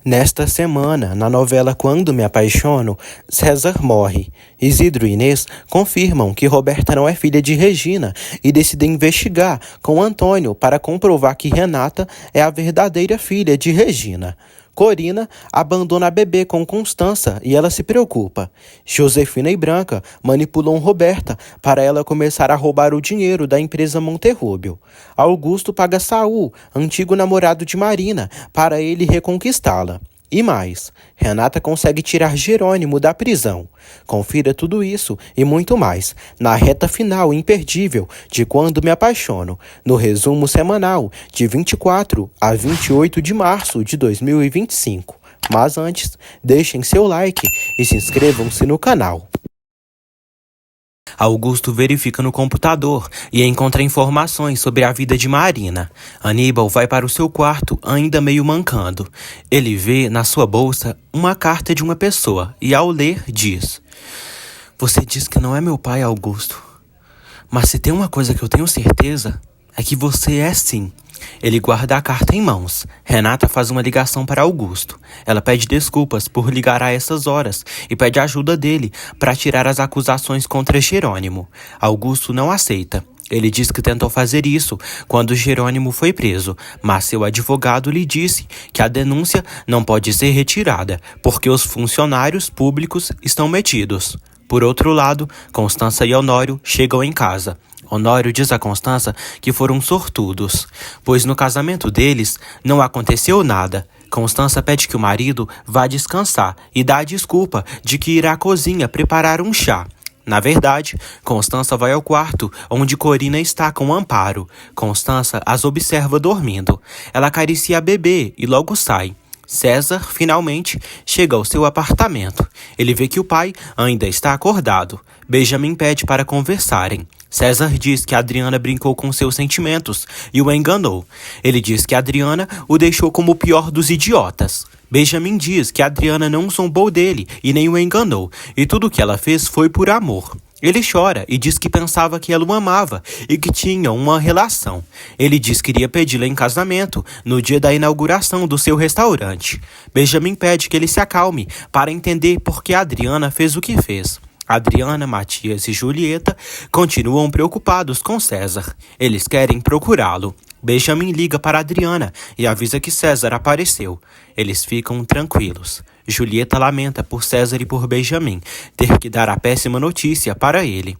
Nesta semana, na novela Quando Me Apaixono, César morre. Isidro e Inês confirmam que Roberta não é filha de Regina e decidem investigar com Antônio para comprovar que Renata é a verdadeira filha de Regina. Corina abandona a bebê com Constança e ela se preocupa. Josefina e Branca manipulam Roberta para ela começar a roubar o dinheiro da empresa Monterrubio. Augusto paga Saul, antigo namorado de Marina, para ele reconquistá-la. E mais, Renata consegue tirar Jerônimo da prisão. Confira tudo isso e muito mais na reta final imperdível de Quando Me Apaixono, no resumo semanal de 24 a 28 de março de 2025. Mas antes, deixem seu like e se inscrevam-se no canal. Augusto verifica no computador e encontra informações sobre a vida de Marina. Aníbal vai para o seu quarto, ainda meio mancando. Ele vê na sua bolsa uma carta de uma pessoa e, ao ler, diz: "Você diz que não é meu pai, Augusto. Mas se tem uma coisa que eu tenho certeza, é que você é sim." Ele guarda a carta em mãos. Renata faz uma ligação para Augusto. Ela pede desculpas por ligar a essas horas e pede ajuda dele para tirar as acusações contra Jerônimo. Augusto não aceita. Ele diz que tentou fazer isso quando Jerônimo foi preso, mas seu advogado lhe disse que a denúncia não pode ser retirada, porque os funcionários públicos estão metidos. Por outro lado, Constança e Honório chegam em casa. Honório diz a Constança que foram sortudos, pois no casamento deles não aconteceu nada. Constança pede que o marido vá descansar e dá a desculpa de que irá à cozinha preparar um chá. Na verdade, Constança vai ao quarto onde Corina está com Amparo. Constança as observa dormindo. Ela acaricia a bebê e logo sai. César, finalmente, chega ao seu apartamento. Ele vê que o pai ainda está acordado. Benjamin pede para conversarem. César diz que Adriana brincou com seus sentimentos e o enganou. Ele diz que Adriana o deixou como o pior dos idiotas. Benjamin diz que Adriana não zombou dele e nem o enganou, e tudo o que ela fez foi por amor. Ele chora e diz que pensava que ela o amava e que tinham uma relação. Ele diz que iria pedi-la em casamento no dia da inauguração do seu restaurante. Benjamin pede que ele se acalme para entender por que Adriana fez o que fez. Adriana, Matias e Julieta continuam preocupados com César. Eles querem procurá-lo. Benjamin liga para Adriana e avisa que César apareceu. Eles ficam tranquilos. Julieta lamenta por César e por Benjamin ter que dar a péssima notícia para ele.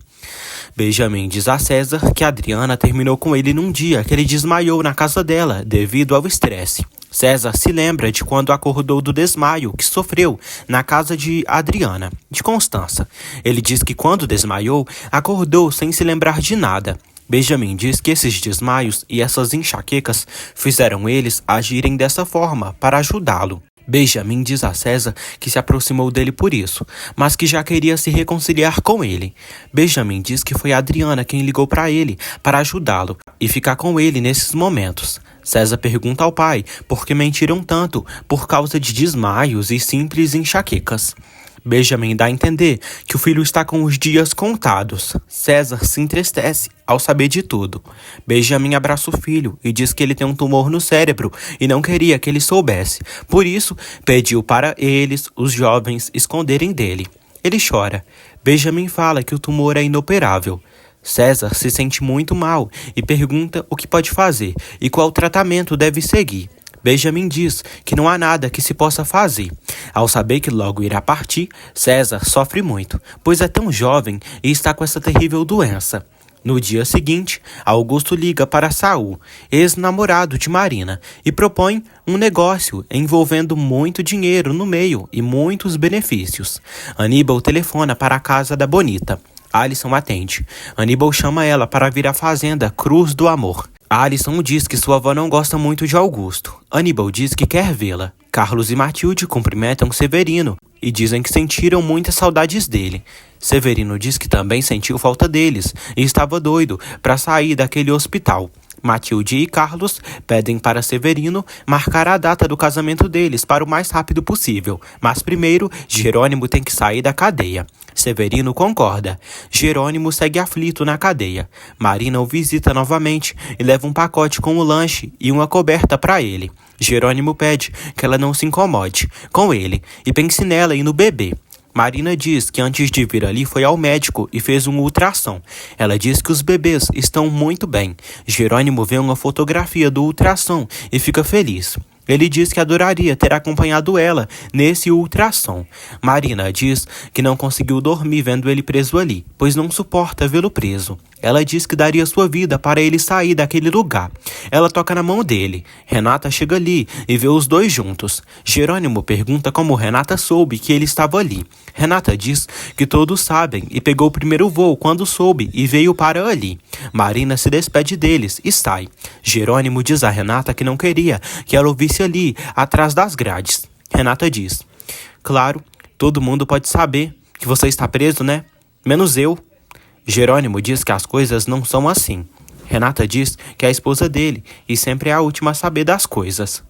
Benjamin diz a César que Adriana terminou com ele num dia que ele desmaiou na casa dela devido ao estresse. César se lembra de quando acordou do desmaio que sofreu na casa de Adriana, de Constança. Ele diz que quando desmaiou, acordou sem se lembrar de nada. Benjamin diz que esses desmaios e essas enxaquecas fizeram eles agirem dessa forma para ajudá-lo. Benjamin diz a César que se aproximou dele por isso, mas que já queria se reconciliar com ele. Benjamin diz que foi Adriana quem ligou para ele para ajudá-lo e ficar com ele nesses momentos. César pergunta ao pai por que mentiram tanto por causa de desmaios e simples enxaquecas. Benjamin dá a entender que o filho está com os dias contados. César se entristece ao saber de tudo. Benjamin abraça o filho e diz que ele tem um tumor no cérebro e não queria que ele soubesse. Por isso, pediu para eles, os jovens, esconderem dele. Ele chora. Benjamin fala que o tumor é inoperável. César se sente muito mal e pergunta o que pode fazer e qual tratamento deve seguir. Benjamin diz que não há nada que se possa fazer. Ao saber que logo irá partir, César sofre muito, pois é tão jovem e está com essa terrível doença. No dia seguinte, Augusto liga para Saul, ex-namorado de Marina, e propõe um negócio envolvendo muito dinheiro no meio e muitos benefícios. Aníbal telefona para a casa da Bonita. Alisson atende. Aníbal chama ela para vir à fazenda Cruz do Amor. Alisson diz que sua avó não gosta muito de Augusto. Aníbal diz que quer vê-la. Carlos e Matilde cumprimentam Severino e dizem que sentiram muitas saudades dele. Severino diz que também sentiu falta deles e estava doido para sair daquele hospital. Matilde e Carlos pedem para Severino marcar a data do casamento deles para o mais rápido possível, mas primeiro Jerônimo tem que sair da cadeia. Severino concorda. Jerônimo segue aflito na cadeia. Marina o visita novamente e leva um pacote com o lanche e uma coberta para ele. Jerônimo pede que ela não se incomode com ele e pense nela e no bebê. Marina diz que antes de vir ali foi ao médico e fez um ultrassom. Ela diz que os bebês estão muito bem. Jerônimo vê uma fotografia do ultrassom e fica feliz. Ele diz que adoraria ter acompanhado ela nesse ultrassom. Marina diz que não conseguiu dormir vendo ele preso ali, pois não suporta vê-lo preso. Ela diz que daria sua vida para ele sair daquele lugar. Ela toca na mão dele. Renata chega ali e vê os dois juntos. Jerônimo pergunta como Renata soube que ele estava ali. Renata diz que todos sabem e pegou o primeiro voo quando soube e veio para ali. Marina se despede deles e sai. Jerônimo diz a Renata que não queria que ela ouvisse ali, atrás das grades. Renata diz: "Claro, todo mundo pode saber que você está preso, né? Menos eu." Jerônimo diz que as coisas não são assim. Renata diz que é a esposa dele e sempre é a última a saber das coisas.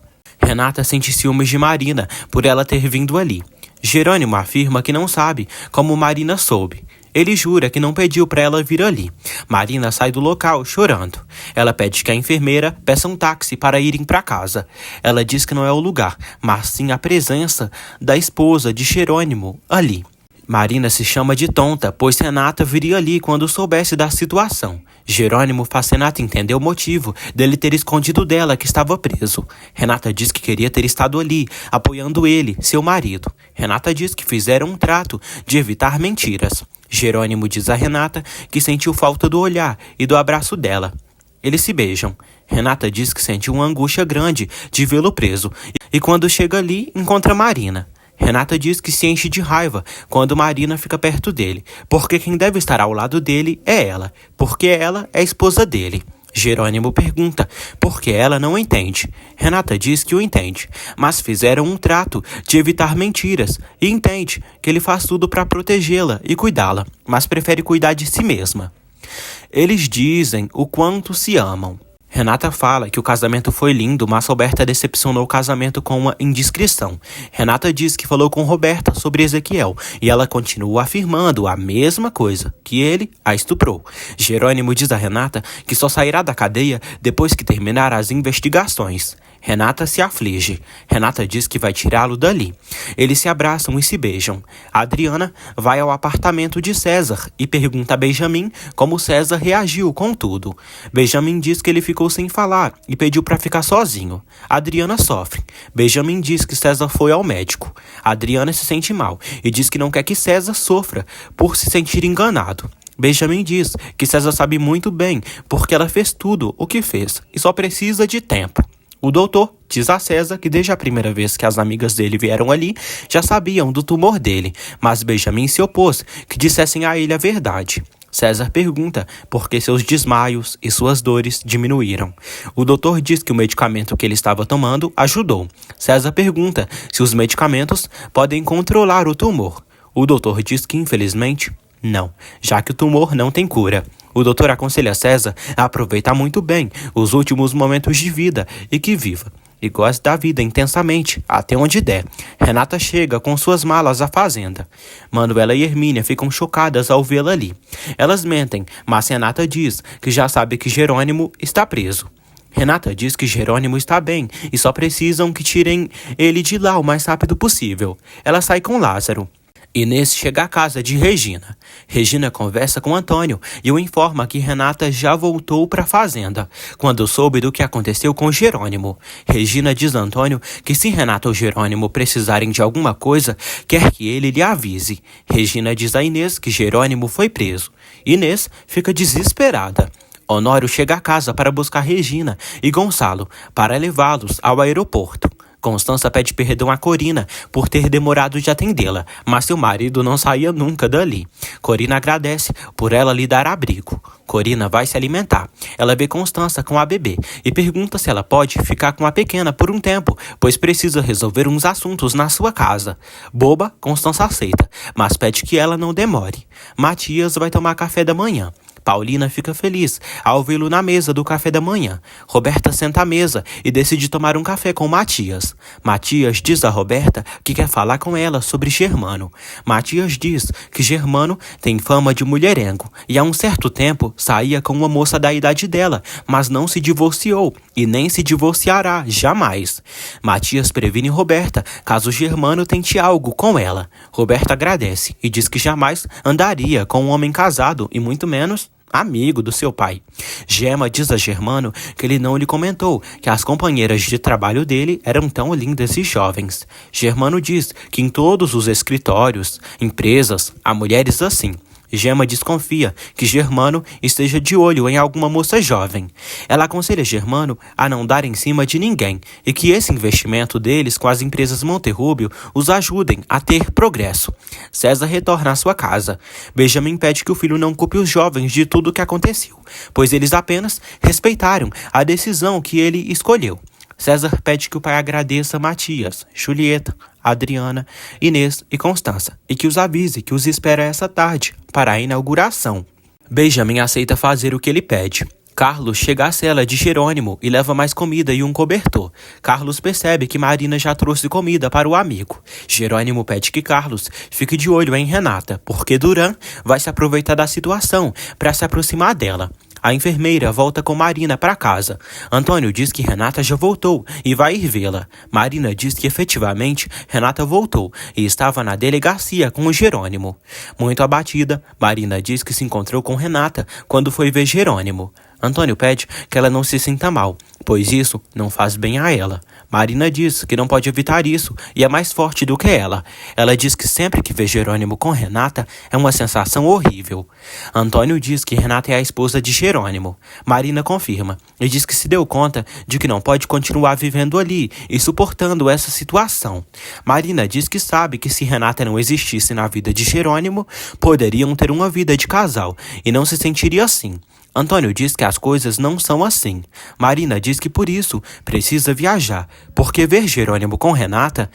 Renata sente ciúmes de Marina por ela ter vindo ali. Jerônimo afirma que não sabe como Marina soube. Ele jura que não pediu para ela vir ali. Marina sai do local chorando. Ela pede que a enfermeira peça um táxi para irem para casa. Ela diz que não é o lugar, mas sim a presença da esposa de Jerônimo ali. Marina se chama de tonta, pois Renata viria ali quando soubesse da situação. Jerônimo faz Renata entender o motivo dele ter escondido dela que estava preso. Renata diz que queria ter estado ali, apoiando ele, seu marido. Renata diz que fizeram um trato de evitar mentiras. Jerônimo diz a Renata que sentiu falta do olhar e do abraço dela. Eles se beijam. Renata diz que sentiu uma angústia grande de vê-lo preso e quando chega ali, encontra Marina. Renata diz que se enche de raiva quando Marina fica perto dele, porque quem deve estar ao lado dele é ela, porque ela é a esposa dele. Jerônimo pergunta por que ela não entende. Renata diz que o entende, mas fizeram um trato de evitar mentiras e entende que ele faz tudo para protegê-la e cuidá-la, mas prefere cuidar de si mesma. Eles dizem o quanto se amam. Renata fala que o casamento foi lindo, mas Roberta decepcionou o casamento com uma indiscrição. Renata diz que falou com Roberta sobre Ezequiel e ela continua afirmando a mesma coisa, que ele a estuprou. Jerônimo diz a Renata que só sairá da cadeia depois que terminar as investigações. Renata se aflige. Renata diz que vai tirá-lo dali. Eles se abraçam e se beijam. Adriana vai ao apartamento de César e pergunta a Benjamin como César reagiu com tudo. Benjamin diz que ele ficou sem falar e pediu para ficar sozinho. Adriana sofre. Benjamin diz que César foi ao médico. Adriana se sente mal e diz que não quer que César sofra por se sentir enganado. Benjamin diz que César sabe muito bem porque ela fez tudo o que fez e só precisa de tempo. O doutor diz a César que desde a primeira vez que as amigas dele vieram ali, já sabiam do tumor dele, mas Benjamin se opôs que dissessem a ele a verdade. César pergunta por que seus desmaios e suas dores diminuíram. O doutor diz que o medicamento que ele estava tomando ajudou. César pergunta se os medicamentos podem controlar o tumor. O doutor diz que, infelizmente, não, já que o tumor não tem cura. O doutor aconselha César a aproveitar muito bem os últimos momentos de vida e que viva. E goste da vida intensamente, até onde der. Renata chega com suas malas à fazenda. Manuela e Hermínia ficam chocadas ao vê-la ali. Elas mentem, mas Renata diz que já sabe que Jerônimo está preso. Renata diz que Jerônimo está bem e só precisam que tirem ele de lá o mais rápido possível. Ela sai com Lázaro. Inês chega à casa de Regina. Regina conversa com Antônio e o informa que Renata já voltou para a fazenda, quando soube do que aconteceu com Jerônimo. Regina diz a Antônio que se Renata ou Jerônimo precisarem de alguma coisa, quer que ele lhe avise. Regina diz a Inês que Jerônimo foi preso. Inês fica desesperada. Honório chega à casa para buscar Regina e Gonçalo para levá-los ao aeroporto. Constança pede perdão a Corina por ter demorado de atendê-la, mas seu marido não saía nunca dali. Corina agradece por ela lhe dar abrigo. Corina vai se alimentar. Ela vê Constança com a bebê e pergunta se ela pode ficar com a pequena por um tempo, pois precisa resolver uns assuntos na sua casa. Boba, Constança aceita, mas pede que ela não demore. Matias vai tomar café da manhã. Paulina fica feliz ao vê-lo na mesa do café da manhã. Roberta senta à mesa e decide tomar um café com Matias. Matias diz a Roberta que quer falar com ela sobre Germano. Matias diz que Germano tem fama de mulherengo e há um certo tempo saía com uma moça da idade dela, mas não se divorciou e nem se divorciará jamais. Matias previne Roberta caso Germano tente algo com ela. Roberta agradece e diz que jamais andaria com um homem casado e muito menos amigo do seu pai. Gema diz a Germano que ele não lhe comentou que as companheiras de trabalho dele eram tão lindas e jovens. Germano diz que em todos os escritórios, empresas, há mulheres assim. Gema desconfia que Germano esteja de olho em alguma moça jovem. Ela aconselha Germano a não dar em cima de ninguém e que esse investimento deles com as empresas Monterrubio os ajudem a ter progresso. César retorna à sua casa. Benjamin pede que o filho não culpe os jovens de tudo o que aconteceu, pois eles apenas respeitaram a decisão que ele escolheu. César pede que o pai agradeça Matias, Julieta, Adriana, Inês e Constança e que os avise que os espera essa tarde para a inauguração. Benjamin aceita fazer o que ele pede. Carlos chega à cela de Jerônimo e leva mais comida e um cobertor. Carlos percebe que Marina já trouxe comida para o amigo. Jerônimo pede que Carlos fique de olho em Renata, porque Duran vai se aproveitar da situação para se aproximar dela. A enfermeira volta com Marina para casa. Antônio diz que Renata já voltou e vai ir vê-la. Marina diz que efetivamente Renata voltou e estava na delegacia com o Jerônimo. Muito abatida, Marina diz que se encontrou com Renata quando foi ver Jerônimo. Antônio pede que ela não se sinta mal, pois isso não faz bem a ela. Marina diz que não pode evitar isso e é mais forte do que ela. Ela diz que sempre que vê Jerônimo com Renata é uma sensação horrível. Antônio diz que Renata é a esposa de Jerônimo. Marina confirma e diz que se deu conta de que não pode continuar vivendo ali e suportando essa situação. Marina diz que sabe que se Renata não existisse na vida de Jerônimo, poderiam ter uma vida de casal e não se sentiria assim. Antônio diz que as coisas não são assim. Marina diz que por isso precisa viajar, porque ver Jerônimo com Renata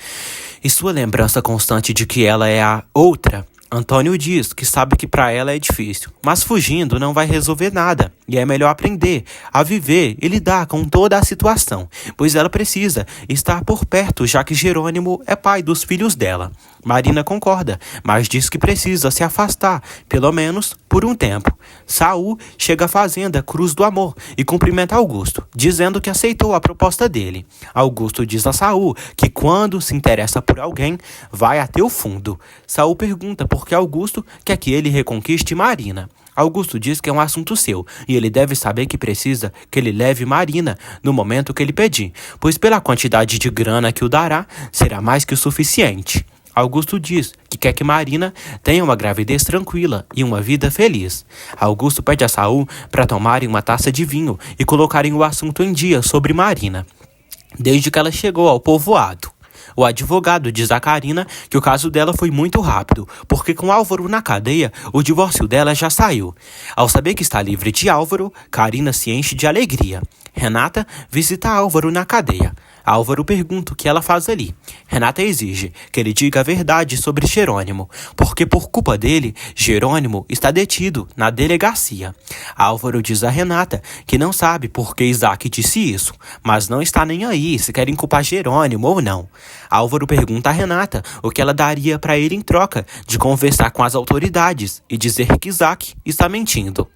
e sua lembrança constante de que ela é a outra. Antônio diz que sabe que para ela é difícil, mas fugindo não vai resolver nada e é melhor aprender a viver e lidar com toda a situação, pois ela precisa estar por perto, já que Jerônimo é pai dos filhos dela. Marina concorda, mas diz que precisa se afastar, pelo menos por um tempo. Saul chega à fazenda Cruz do Amor e cumprimenta Augusto, dizendo que aceitou a proposta dele. Augusto diz a Saul que quando se interessa por alguém, vai até o fundo. Saul pergunta por que Augusto quer que ele reconquiste Marina. Augusto diz que é um assunto seu e ele deve saber que precisa que ele leve Marina no momento que ele pedir, pois pela quantidade de grana que o dará, será mais que o suficiente. Augusto diz que quer que Marina tenha uma gravidez tranquila e uma vida feliz. Augusto pede a Saul para tomarem uma taça de vinho e colocarem o assunto em dia sobre Marina, desde que ela chegou ao povoado. O advogado diz a Carina que o caso dela foi muito rápido, porque com Álvaro na cadeia, o divórcio dela já saiu. Ao saber que está livre de Álvaro, Carina se enche de alegria. Renata visita Álvaro na cadeia. Álvaro pergunta o que ela faz ali. Renata exige que ele diga a verdade sobre Jerônimo, porque por culpa dele, Jerônimo está detido na delegacia. Álvaro diz a Renata que não sabe por que Isaac disse isso, mas não está nem aí se querem culpar Jerônimo ou não. Álvaro pergunta a Renata o que ela daria para ele em troca de conversar com as autoridades e dizer que Isaac está mentindo.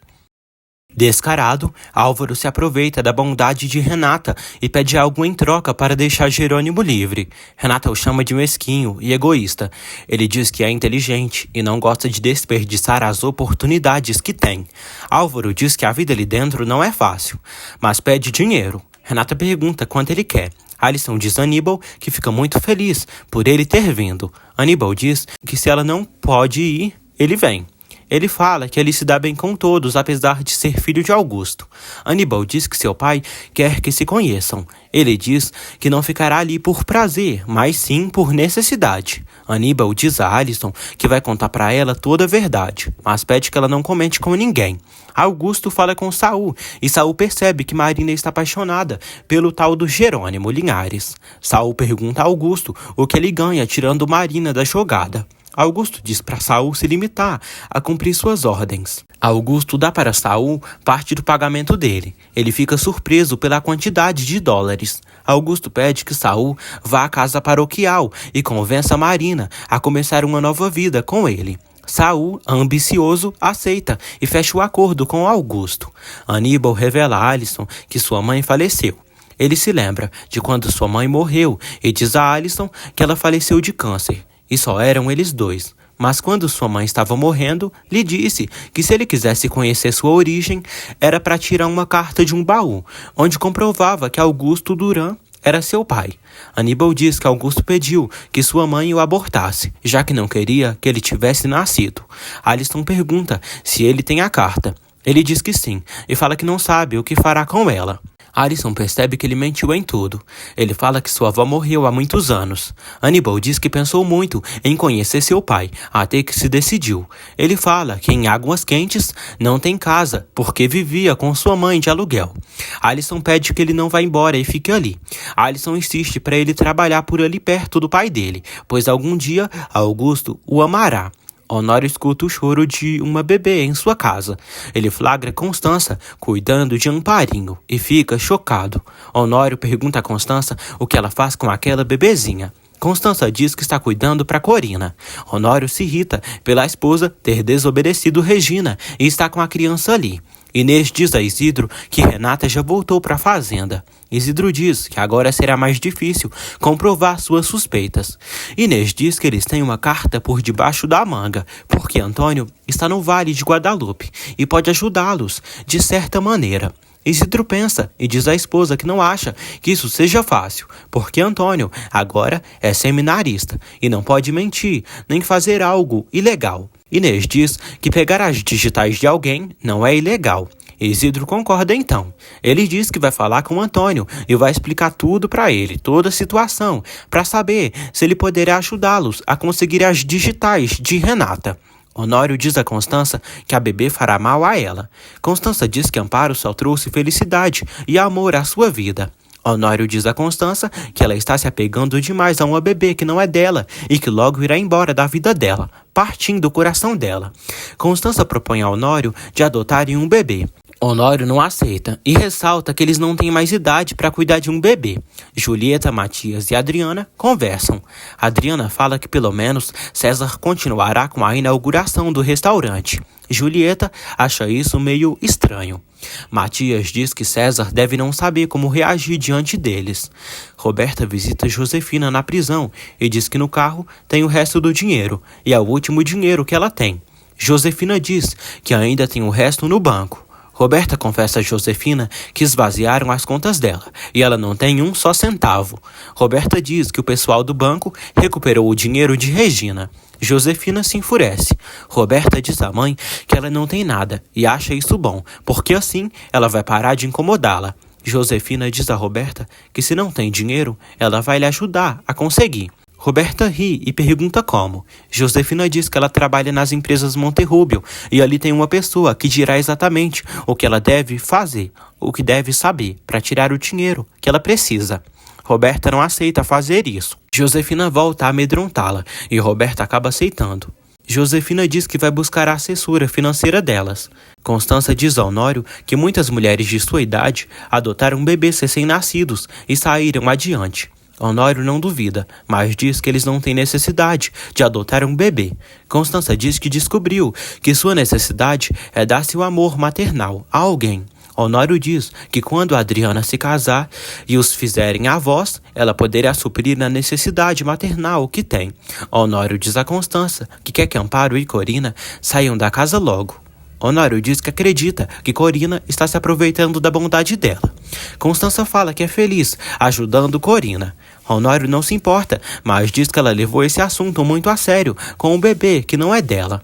Descarado, Álvaro se aproveita da bondade de Renata e pede algo em troca para deixar Jerônimo livre. Renata o chama de mesquinho e egoísta. Ele diz que é inteligente e não gosta de desperdiçar as oportunidades que tem. Álvaro diz que a vida ali dentro não é fácil, mas pede dinheiro. Renata pergunta quanto ele quer. Alisson diz a Aníbal que fica muito feliz por ele ter vindo. Aníbal diz que se ela não pode ir, ele vem. Ele fala que ele se dá bem com todos, apesar de ser filho de Augusto. Aníbal diz que seu pai quer que se conheçam. Ele diz que não ficará ali por prazer, mas sim por necessidade. Aníbal diz a Alisson que vai contar para ela toda a verdade, mas pede que ela não comente com ninguém. Augusto fala com Saul, e Saul percebe que Marina está apaixonada pelo tal do Jerônimo Linhares. Saul pergunta a Augusto o que ele ganha tirando Marina da jogada. Augusto diz para Saul se limitar a cumprir suas ordens. Augusto dá para Saul parte do pagamento dele. Ele fica surpreso pela quantidade de dólares. Augusto pede que Saul vá à casa paroquial e convença Marina a começar uma nova vida com ele. Saul, ambicioso, aceita e fecha o acordo com Augusto. Aníbal revela a Alisson que sua mãe faleceu. Ele se lembra de quando sua mãe morreu e diz a Alisson que ela faleceu de câncer. E só eram eles dois. Mas quando sua mãe estava morrendo, lhe disse que se ele quisesse conhecer sua origem, era para tirar uma carta de um baú, onde comprovava que Augusto Duran era seu pai. Aníbal diz que Augusto pediu que sua mãe o abortasse, já que não queria que ele tivesse nascido. Alisson pergunta se ele tem a carta. Ele diz que sim, e fala que não sabe o que fará com ela. Alisson percebe que ele mentiu em tudo. Ele fala que sua avó morreu há muitos anos. Aníbal diz que pensou muito em conhecer seu pai, até que se decidiu. Ele fala que em Águas Quentes não tem casa, porque vivia com sua mãe de aluguel. Alisson pede que ele não vá embora e fique ali. Alisson insiste para ele trabalhar por ali perto do pai dele, pois algum dia Augusto o amará. Honório escuta o choro de uma bebê em sua casa. Ele flagra Constança cuidando de Amparinho e fica chocado. Honório pergunta a Constança o que ela faz com aquela bebezinha. Constança diz que está cuidando para Corina. Honório se irrita pela esposa ter desobedecido Regina e está com a criança ali. Inês diz a Isidro que Renata já voltou para a fazenda. Isidro diz que agora será mais difícil comprovar suas suspeitas. Inês diz que eles têm uma carta por debaixo da manga, porque Antônio está no Vale de Guadalupe e pode ajudá-los de certa maneira. Isidro pensa e diz à esposa que não acha que isso seja fácil, porque Antônio agora é seminarista e não pode mentir nem fazer algo ilegal. Inês diz que pegar as digitais de alguém não é ilegal. Isidro concorda então. Ele diz que vai falar com Antônio e vai explicar tudo para ele, toda a situação, para saber se ele poderá ajudá-los a conseguir as digitais de Renata. Honório diz a Constança que a bebê fará mal a ela. Constança diz que Amparo só trouxe felicidade e amor à sua vida. Honório diz a Constança que ela está se apegando demais a uma bebê que não é dela e que logo irá embora da vida dela, partindo do coração dela. Constança propõe a Honório de adotarem um bebê. Honório não aceita e ressalta que eles não têm mais idade para cuidar de um bebê. Julieta, Matias e Adriana conversam. Adriana fala que pelo menos César continuará com a inauguração do restaurante. Julieta acha isso meio estranho. Matias diz que César deve não saber como reagir diante deles. Roberta visita Josefina na prisão e diz que no carro tem o resto do dinheiro e é o último dinheiro que ela tem. Josefina diz que ainda tem o resto no banco. Roberta confessa a Josefina que esvaziaram as contas dela e ela não tem um só centavo. Roberta diz que o pessoal do banco recuperou o dinheiro de Regina. Josefina se enfurece. Roberta diz à mãe que ela não tem nada e acha isso bom, porque assim ela vai parar de incomodá-la. Josefina diz a Roberta que se não tem dinheiro, ela vai lhe ajudar a conseguir. Roberta ri e pergunta como. Josefina diz que ela trabalha nas empresas Monterrubio e ali tem uma pessoa que dirá exatamente o que ela deve fazer, o que deve saber para tirar o dinheiro que ela precisa. Roberta não aceita fazer isso. Josefina volta a amedrontá-la e Roberta acaba aceitando. Josefina diz que vai buscar a assessora financeira delas. Constança diz a Honório que muitas mulheres de sua idade adotaram bebês recém-nascidos e saíram adiante. Honório não duvida, mas diz que eles não têm necessidade de adotar um bebê. Constança diz que descobriu que sua necessidade é dar seu amor maternal a alguém. Honório diz que quando Adriana se casar e os fizerem avós, ela poderá suprir a necessidade maternal que tem. Honório diz a Constança que quer que Amparo e Corina saiam da casa logo. Honório diz que acredita que Corina está se aproveitando da bondade dela. Constança fala que é feliz ajudando Corina. Honório não se importa, mas diz que ela levou esse assunto muito a sério com o bebê que não é dela.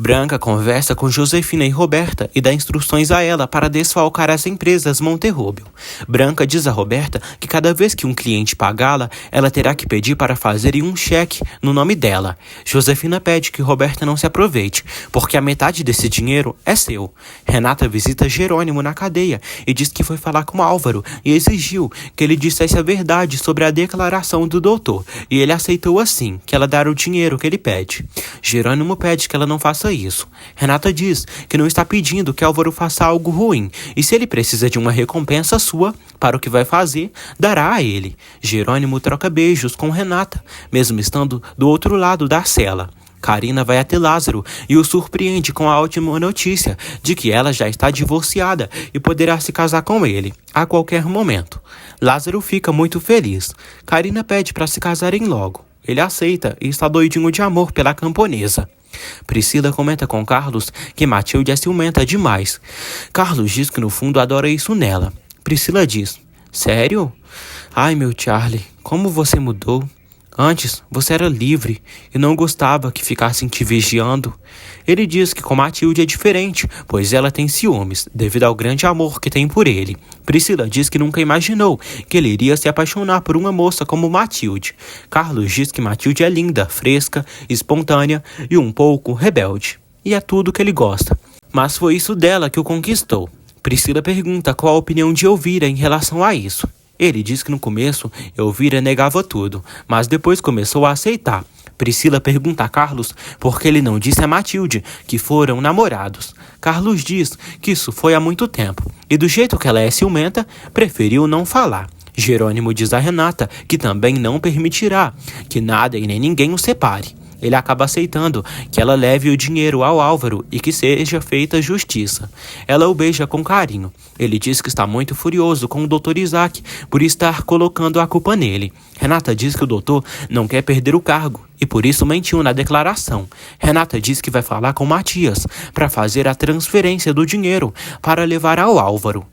Branca conversa com Josefina e Roberta e dá instruções a ela para desfalcar as empresas Monterrubio. Branca diz a Roberta que cada vez que um cliente pagá-la, ela terá que pedir para fazerem um cheque no nome dela. Josefina pede que Roberta não se aproveite, porque a metade desse dinheiro é seu. Renata visita Jerônimo na cadeia e diz que foi falar com Álvaro e exigiu que ele dissesse a verdade sobre a declaração do doutor, e ele aceitou assim, que ela dará o dinheiro que ele pede. Jerônimo pede que ela não faça isso. Renata diz que não está pedindo que Álvaro faça algo ruim, e se ele precisa de uma recompensa sua para o que vai fazer, dará a ele. Jerônimo troca beijos com Renata, mesmo estando do outro lado da cela. Carina vai até Lázaro e o surpreende com a ótima notícia de que ela já está divorciada e poderá se casar com ele a qualquer momento. Lázaro fica muito feliz. Carina pede para se casarem logo. Ele aceita e está doidinho de amor pela camponesa. Priscila comenta com Carlos que Matilde é ciumenta demais. Carlos diz que no fundo adora isso nela. Priscila diz: sério? Ai, meu Charlie, como você mudou. Antes, você era livre e não gostava que ficassem te vigiando. Ele diz que com Matilde é diferente, pois ela tem ciúmes, devido ao grande amor que tem por ele. Priscila diz que nunca imaginou que ele iria se apaixonar por uma moça como Matilde. Carlos diz que Matilde é linda, fresca, espontânea e um pouco rebelde. E é tudo que ele gosta. Mas foi isso dela que o conquistou. Priscila pergunta qual a opinião de Elvira em relação a isso. Ele diz que no começo Elvira negava tudo, mas depois começou a aceitar. Priscila pergunta a Carlos por que ele não disse a Matilde que foram namorados. Carlos diz que isso foi há muito tempo, e do jeito que ela é ciumenta, preferiu não falar. Jerônimo diz a Renata que também não permitirá que nada e nem ninguém o separe. Ele acaba aceitando que ela leve o dinheiro ao Álvaro e que seja feita justiça. Ela o beija com carinho. Ele diz que está muito furioso com o Dr. Isaac por estar colocando a culpa nele. Renata diz que o doutor não quer perder o cargo e por isso mentiu na declaração. Renata diz que vai falar com Matias para fazer a transferência do dinheiro para levar ao Álvaro.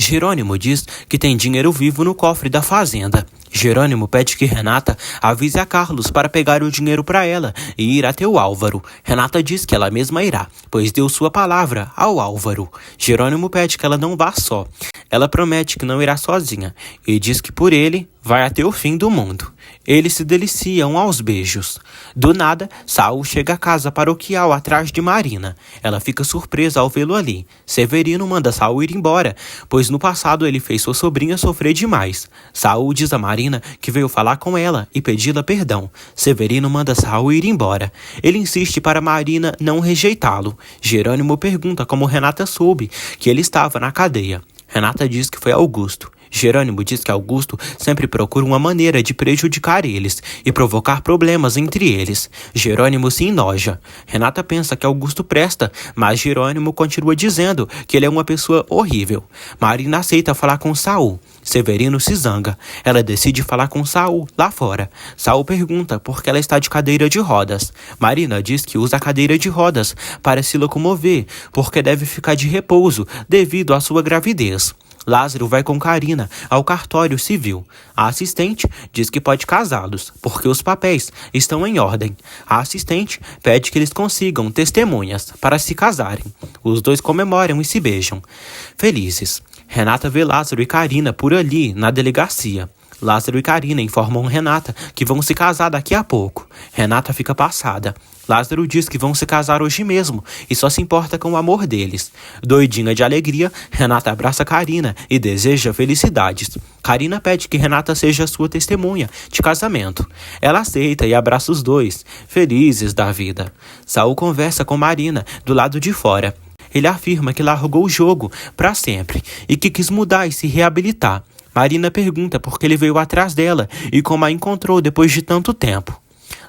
Jerônimo diz que tem dinheiro vivo no cofre da fazenda. Jerônimo pede que Renata avise a Carlos para pegar o dinheiro para ela e ir até o Álvaro. Renata diz que ela mesma irá, pois deu sua palavra ao Álvaro. Jerônimo pede que ela não vá só. Ela promete que não irá sozinha e diz que por ele vai até o fim do mundo. Eles se deliciam aos beijos. Do nada, Saul chega à casa paroquial atrás de Marina. Ela fica surpresa ao vê-lo ali. Severino manda Saul ir embora, pois no passado ele fez sua sobrinha sofrer demais. Saul diz a Marina que veio falar com ela e pedi-la perdão. Severino manda Saul ir embora. Ele insiste para Marina não rejeitá-lo. Jerônimo pergunta como Renata soube que ele estava na cadeia. Renata diz que foi Augusto. Jerônimo diz que Augusto sempre procura uma maneira de prejudicar eles e provocar problemas entre eles. Jerônimo se enoja. Renata pensa que Augusto presta, mas Jerônimo continua dizendo que ele é uma pessoa horrível. Marina aceita falar com Saul. Severino se zanga. Ela decide falar com Saul lá fora. Saul pergunta por que ela está de cadeira de rodas. Marina diz que usa a cadeira de rodas para se locomover, porque deve ficar de repouso devido à sua gravidez. Lázaro vai com Carina ao cartório civil. A assistente diz que pode casá-los, porque os papéis estão em ordem. A assistente pede que eles consigam testemunhas para se casarem. Os dois comemoram e se beijam. Felizes. Renata vê Lázaro e Carina por ali, na delegacia. Lázaro e Carina informam Renata que vão se casar daqui a pouco. Renata fica passada. Lázaro diz que vão se casar hoje mesmo e só se importa com o amor deles. Doidinha de alegria, Renata abraça Carina e deseja felicidades. Carina pede que Renata seja sua testemunha de casamento. Ela aceita e abraça os dois, felizes da vida. Saul conversa com Marina do lado de fora. Ele afirma que largou o jogo para sempre e que quis mudar e se reabilitar. Marina pergunta por que ele veio atrás dela e como a encontrou depois de tanto tempo.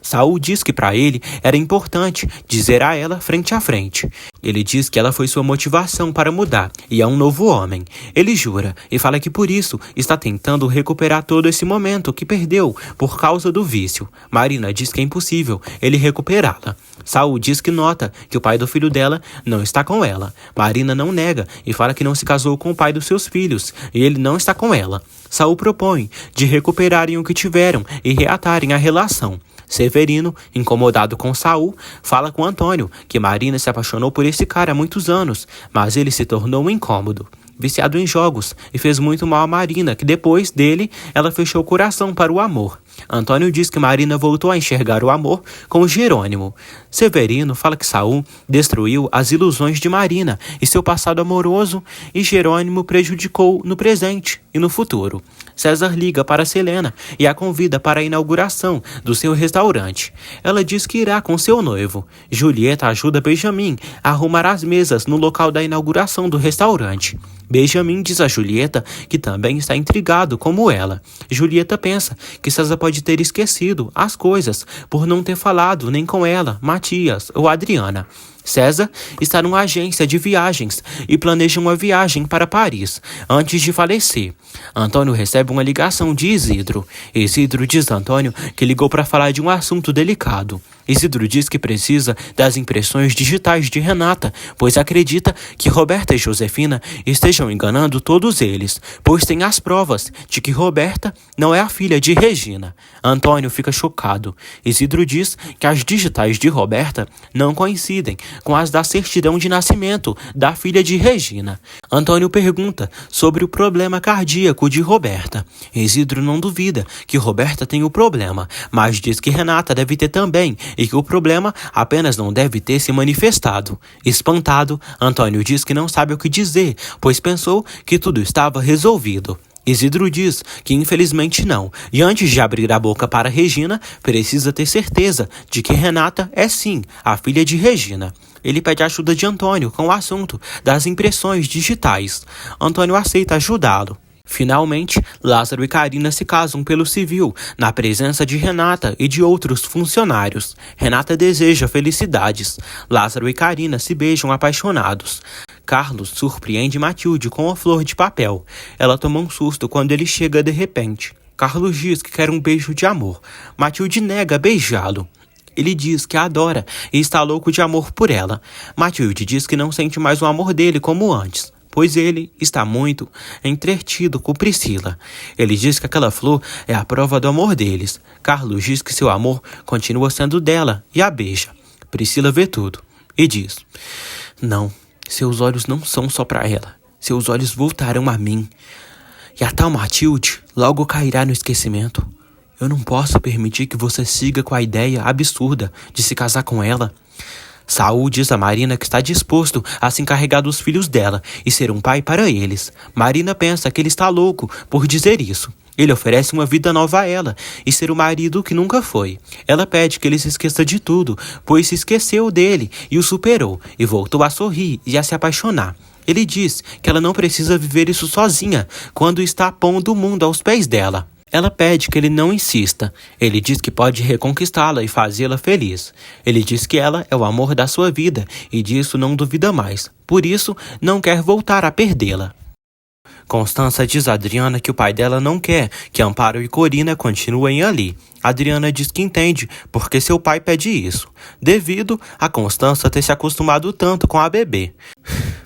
Saul diz que para ele era importante dizer a ela frente a frente. Ele diz que ela foi sua motivação para mudar e é um novo homem. Ele jura e fala que por isso está tentando recuperar todo esse momento que perdeu por causa do vício. Marina diz que é impossível ele recuperá-la. Saul diz que nota que o pai do filho dela não está com ela. Marina não nega e fala que não se casou com o pai dos seus filhos e ele não está com ela. Saul propõe de recuperarem o que tiveram e reatarem a relação. Severino, incomodado com Saul, fala com Antônio que Marina se apaixonou por esse cara há muitos anos, mas ele se tornou um incômodo, viciado em jogos, e fez muito mal a Marina, que depois dele, ela fechou o coração para o amor. Antônio diz que Marina voltou a enxergar o amor com Jerônimo. Severino fala que Saul destruiu as ilusões de Marina e seu passado amoroso, e Jerônimo prejudicou no presente e no futuro. César liga para Selena e a convida para a inauguração do seu restaurante. Ela diz que irá com seu noivo. Julieta ajuda Benjamin a arrumar as mesas no local da inauguração do restaurante. Benjamin diz a Julieta que também está intrigado como ela. Julieta pensa que César pode ter esquecido as coisas por não ter falado nem com ela, Matias ou Adriana. César está numa agência de viagens e planeja uma viagem para Paris antes de falecer. Antônio recebe uma ligação de Isidro. Isidro diz a Antônio que ligou para falar de um assunto delicado. Isidro diz que precisa das impressões digitais de Renata, pois acredita que Roberta e Josefina estejam enganando todos eles, pois tem as provas de que Roberta não é a filha de Regina. Antônio fica chocado. Isidro diz que as digitais de Roberta não coincidem com as da certidão de nascimento da filha de Regina. Antônio pergunta sobre o problema cardíaco de Roberta. Isidro não duvida que Roberta tem o problema, mas diz que Renata deve ter também e que o problema apenas não deve ter se manifestado. Espantado, Antônio diz que não sabe o que dizer, pois pensou que tudo estava resolvido. Isidro diz que infelizmente não, e antes de abrir a boca para Regina, precisa ter certeza de que Renata é sim a filha de Regina. Ele pede ajuda de Antônio com o assunto das impressões digitais. Antônio aceita ajudá-lo. Finalmente, Lázaro e Carina se casam pelo civil, na presença de Renata e de outros funcionários. Renata deseja felicidades. Lázaro e Carina se beijam apaixonados. Carlos surpreende Matilde com a flor de papel. Ela toma um susto quando ele chega de repente. Carlos diz que quer um beijo de amor. Matilde nega beijá-lo. Ele diz que a adora e está louco de amor por ela. Matilde diz que não sente mais o amor dele como antes, pois ele está muito entretido com Priscila. Ele diz que aquela flor é a prova do amor deles. Carlos diz que seu amor continua sendo dela e a beija. Priscila vê tudo e diz: não, seus olhos não são só para ela. Seus olhos voltarão a mim. E a tal Matilde logo cairá no esquecimento. Eu não posso permitir que você siga com a ideia absurda de se casar com ela. Saul diz a Marina que está disposto a se encarregar dos filhos dela e ser um pai para eles. Marina pensa que ele está louco por dizer isso. Ele oferece uma vida nova a ela e ser o marido que nunca foi. Ela pede que ele se esqueça de tudo, pois se esqueceu dele e o superou, e voltou a sorrir e a se apaixonar. Ele diz que ela não precisa viver isso sozinha, quando está pondo o mundo aos pés dela. Ela pede que ele não insista. Ele diz que pode reconquistá-la e fazê-la feliz. Ele diz que ela é o amor da sua vida e disso não duvida mais. Por isso, não quer voltar a perdê-la. Constança diz a Adriana que o pai dela não quer que Amparo e Corina continuem ali. Adriana diz que entende porque seu pai pede isso, devido a Constança ter se acostumado tanto com a bebê.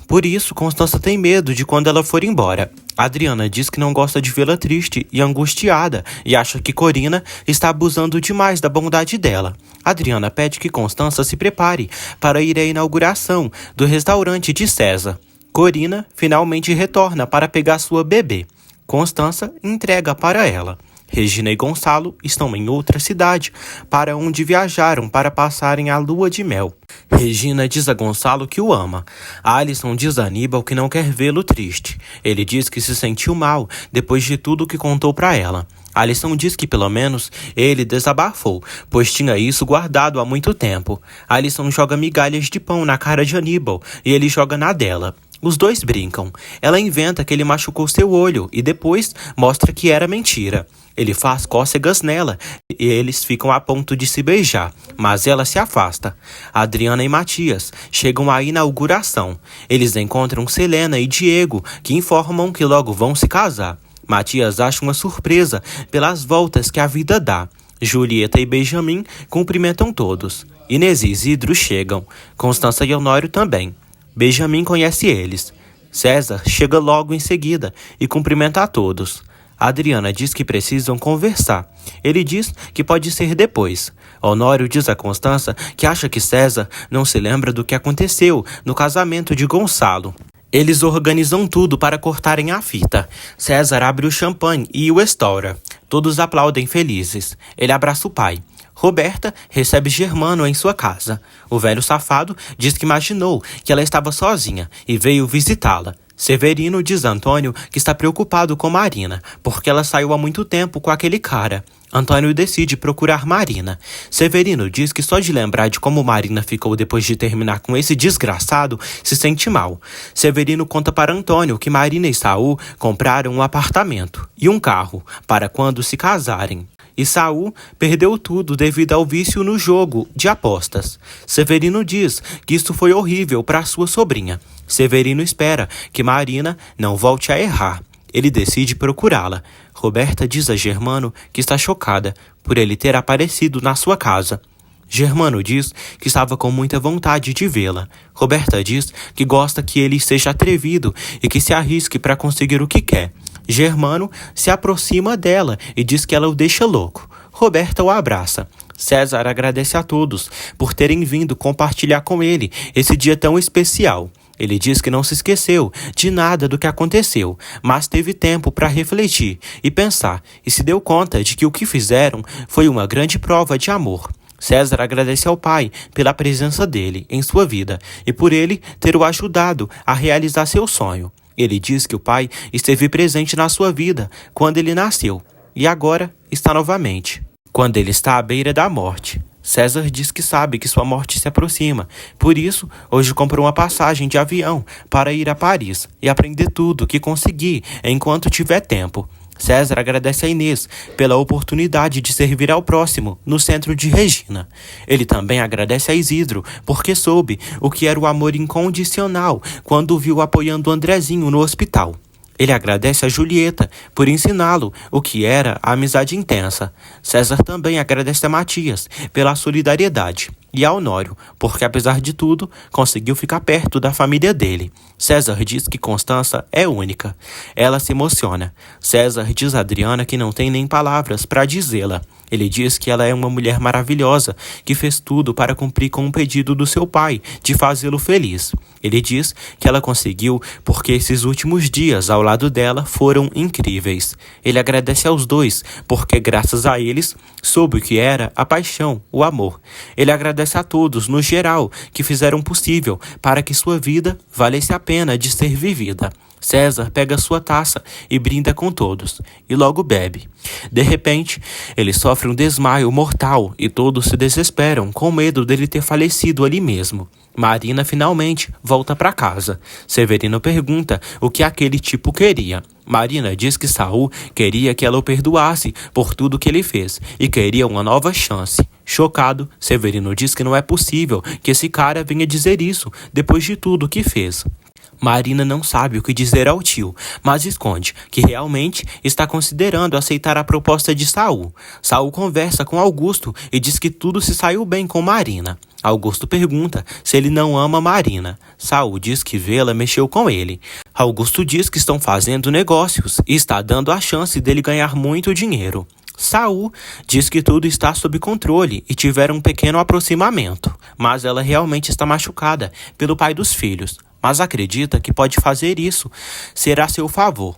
Por isso, Constança tem medo de quando ela for embora. Adriana diz que não gosta de vê-la triste e angustiada e acha que Corina está abusando demais da bondade dela. Adriana pede que Constança se prepare para ir à inauguração do restaurante de César. Corina finalmente retorna para pegar sua bebê. Constança entrega para ela. Regina e Gonçalo estão em outra cidade, para onde viajaram para passarem a lua de mel. Regina diz a Gonçalo que o ama. Alisson diz a Aníbal que não quer vê-lo triste. Ele diz que se sentiu mal depois de tudo que contou para ela. Alisson diz que pelo menos ele desabafou, pois tinha isso guardado há muito tempo. Alisson joga migalhas de pão na cara de Aníbal e ele joga na dela. Os dois brincam. Ela inventa que ele machucou seu olho e depois mostra que era mentira. Ele faz cócegas nela e eles ficam a ponto de se beijar, mas ela se afasta. Adriana e Matias chegam à inauguração. Eles encontram Selena e Diego, que informam que logo vão se casar. Matias acha uma surpresa pelas voltas que a vida dá. Julieta e Benjamin cumprimentam todos. Inês e Isidro chegam. Constança e Honório também. Benjamin conhece eles. César chega logo em seguida e cumprimenta a todos. Adriana diz que precisam conversar. Ele diz que pode ser depois. Honório diz a Constança que acha que César não se lembra do que aconteceu no casamento de Gonçalo. Eles organizam tudo para cortarem a fita. César abre o champanhe e o estoura. Todos aplaudem felizes. Ele abraça o pai. Roberta recebe Germano em sua casa. O velho safado diz que imaginou que ela estava sozinha e veio visitá-la. Severino diz a Antônio que está preocupado com Marina, porque ela saiu há muito tempo com aquele cara. Antônio decide procurar Marina. Severino diz que só de lembrar de como Marina ficou depois de terminar com esse desgraçado, se sente mal. Severino conta para Antônio que Marina e Saul compraram um apartamento e um carro para quando se casarem. E Saul perdeu tudo devido ao vício no jogo de apostas. Severino diz que isso foi horrível para sua sobrinha. Severino espera que Marina não volte a errar. Ele decide procurá-la. Roberta diz a Germano que está chocada por ele ter aparecido na sua casa. Germano diz que estava com muita vontade de vê-la. Roberta diz que gosta que ele seja atrevido e que se arrisque para conseguir o que quer. Germano se aproxima dela e diz que ela o deixa louco. Roberta o abraça. César agradece a todos por terem vindo compartilhar com ele esse dia tão especial. Ele diz que não se esqueceu de nada do que aconteceu, mas teve tempo para refletir e pensar e se deu conta de que o que fizeram foi uma grande prova de amor. César agradece ao pai pela presença dele em sua vida e por ele ter o ajudado a realizar seu sonho. Ele diz que o pai esteve presente na sua vida quando ele nasceu e agora está novamente, quando ele está à beira da morte. César diz que sabe que sua morte se aproxima, por isso hoje comprou uma passagem de avião para ir a Paris e aprender tudo o que conseguir enquanto tiver tempo. César agradece a Inês pela oportunidade de servir ao próximo no centro de Regina. Ele também agradece a Isidro porque soube o que era o amor incondicional quando o viu apoiando Andrezinho no hospital. Ele agradece a Julieta por ensiná-lo o que era a amizade intensa. César também agradece a Matias pela solidariedade e a Honório, porque apesar de tudo, conseguiu ficar perto da família dele. César diz que Constança é única. Ela se emociona. César diz a Adriana que não tem nem palavras para dizê-la. Ele diz que ela é uma mulher maravilhosa, que fez tudo para cumprir com o pedido do seu pai, de fazê-lo feliz. Ele diz que ela conseguiu porque esses últimos dias ao lado dela foram incríveis. Ele agradece aos dois, porque graças a eles soube o que era a paixão, o amor. Ele agradece a todos, no geral, que fizeram possível para que sua vida valesse a pena de ser vivida. César pega sua taça e brinda com todos, e logo bebe. De repente, ele sofre um desmaio mortal e todos se desesperam com medo dele ter falecido ali mesmo. Marina finalmente volta para casa. Severino pergunta o que aquele tipo queria. Marina diz que Saul queria que ela o perdoasse por tudo que ele fez e queria uma nova chance. Chocado, Severino diz que não é possível que esse cara venha dizer isso depois de tudo que fez. Marina não sabe o que dizer ao tio, mas esconde que realmente está considerando aceitar a proposta de Saul. Saul conversa com Augusto e diz que tudo se saiu bem com Marina. Augusto pergunta se ele não ama Marina. Saul diz que vê-la mexeu com ele. Augusto diz que estão fazendo negócios e está dando a chance dele ganhar muito dinheiro. Saul diz que tudo está sob controle e tiveram um pequeno aproximamento, mas ela realmente está machucada pelo pai dos filhos, mas acredita que pode fazer isso, será a seu favor.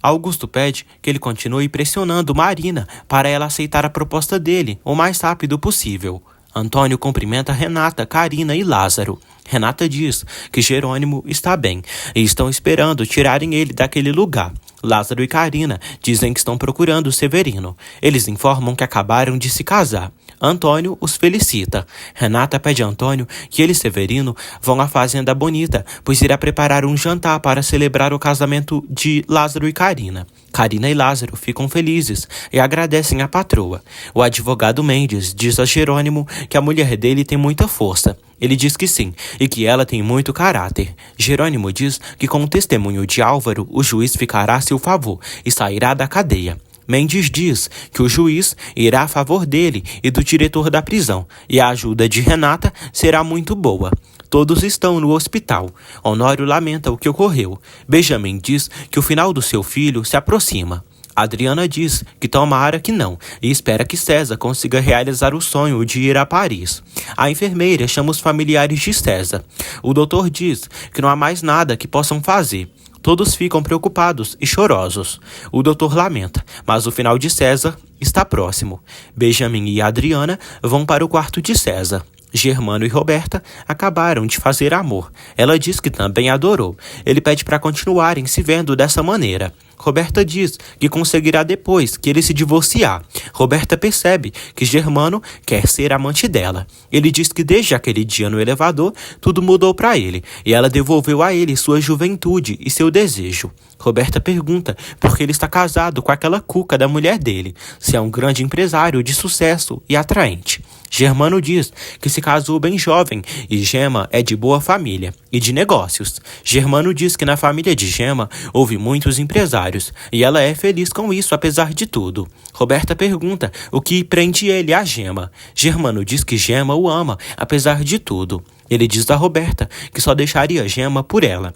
Augusto pede que ele continue pressionando Marina para ela aceitar a proposta dele o mais rápido possível. Antônio cumprimenta Renata, Carina e Lázaro. Renata diz que Jerônimo está bem e estão esperando tirarem ele daquele lugar. Lázaro e Carina dizem que estão procurando Severino. Eles informam que acabaram de se casar. Antônio os felicita. Renata pede a Antônio que ele e Severino vão à Fazenda Bonita, pois irá preparar um jantar para celebrar o casamento de Lázaro e Carina. Carina e Lázaro ficam felizes e agradecem a patroa. O advogado Mendes diz a Jerônimo que a mulher dele tem muita força. Ele diz que sim, e que ela tem muito caráter. Jerônimo diz que com o testemunho de Álvaro, o juiz ficará a seu favor e sairá da cadeia. Mendes diz que o juiz irá a favor dele e do diretor da prisão, e a ajuda de Renata será muito boa. Todos estão no hospital. Honório lamenta o que ocorreu. Benjamin diz que o final do seu filho se aproxima. Adriana diz que tomara que não e espera que César consiga realizar o sonho de ir a Paris. A enfermeira chama os familiares de César. O doutor diz que não há mais nada que possam fazer. Todos ficam preocupados e chorosos. O doutor lamenta, mas o final de César está próximo. Benjamin e Adriana vão para o quarto de César. Germano e Roberta acabaram de fazer amor. Ela diz que também adorou. Ele pede para continuarem se vendo dessa maneira. Roberta diz que conseguirá depois que ele se divorciar. Roberta percebe que Germano quer ser amante dela. Ele diz que desde aquele dia no elevador, tudo mudou para ele, e ela devolveu a ele sua juventude e seu desejo. Roberta pergunta por que ele está casado com aquela cuca da mulher dele, se é um grande empresário de sucesso e atraente. Germano diz que se casou bem jovem e Gema é de boa família e de negócios. Germano diz que na família de Gema houve muitos empresários e ela é feliz com isso apesar de tudo. Roberta pergunta o que prende ele a Gema. Germano diz que Gema o ama apesar de tudo. Ele diz a Roberta que só deixaria Gema por ela.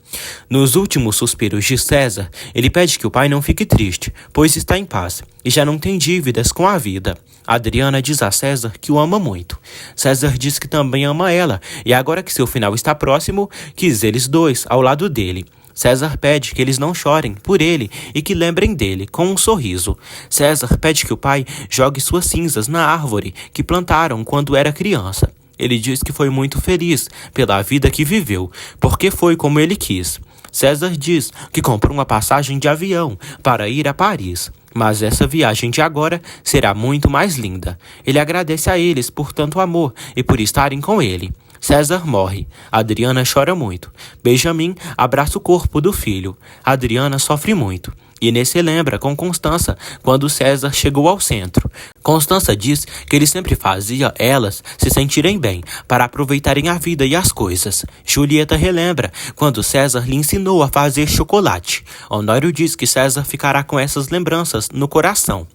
Nos últimos suspiros de César, ele pede que o pai não fique triste, pois está em paz e já não tem dívidas com a vida. Adriana diz a César que o ama muito. César diz que também ama ela e agora que seu final está próximo, quis eles dois ao lado dele. César pede que eles não chorem por ele e que lembrem dele com um sorriso. César pede que o pai jogue suas cinzas na árvore que plantaram quando era criança. Ele diz que foi muito feliz pela vida que viveu, porque foi como ele quis. César diz que comprou uma passagem de avião para ir a Paris, mas essa viagem de agora será muito mais linda. Ele agradece a eles por tanto amor e por estarem com ele. César morre. Adriana chora muito. Benjamin abraça o corpo do filho. Adriana sofre muito. Inês se lembra com Constança quando César chegou ao centro. Constança diz que ele sempre fazia elas se sentirem bem, para aproveitarem a vida e as coisas. Julieta relembra quando César lhe ensinou a fazer chocolate. Honório diz que César ficará com essas lembranças no coração.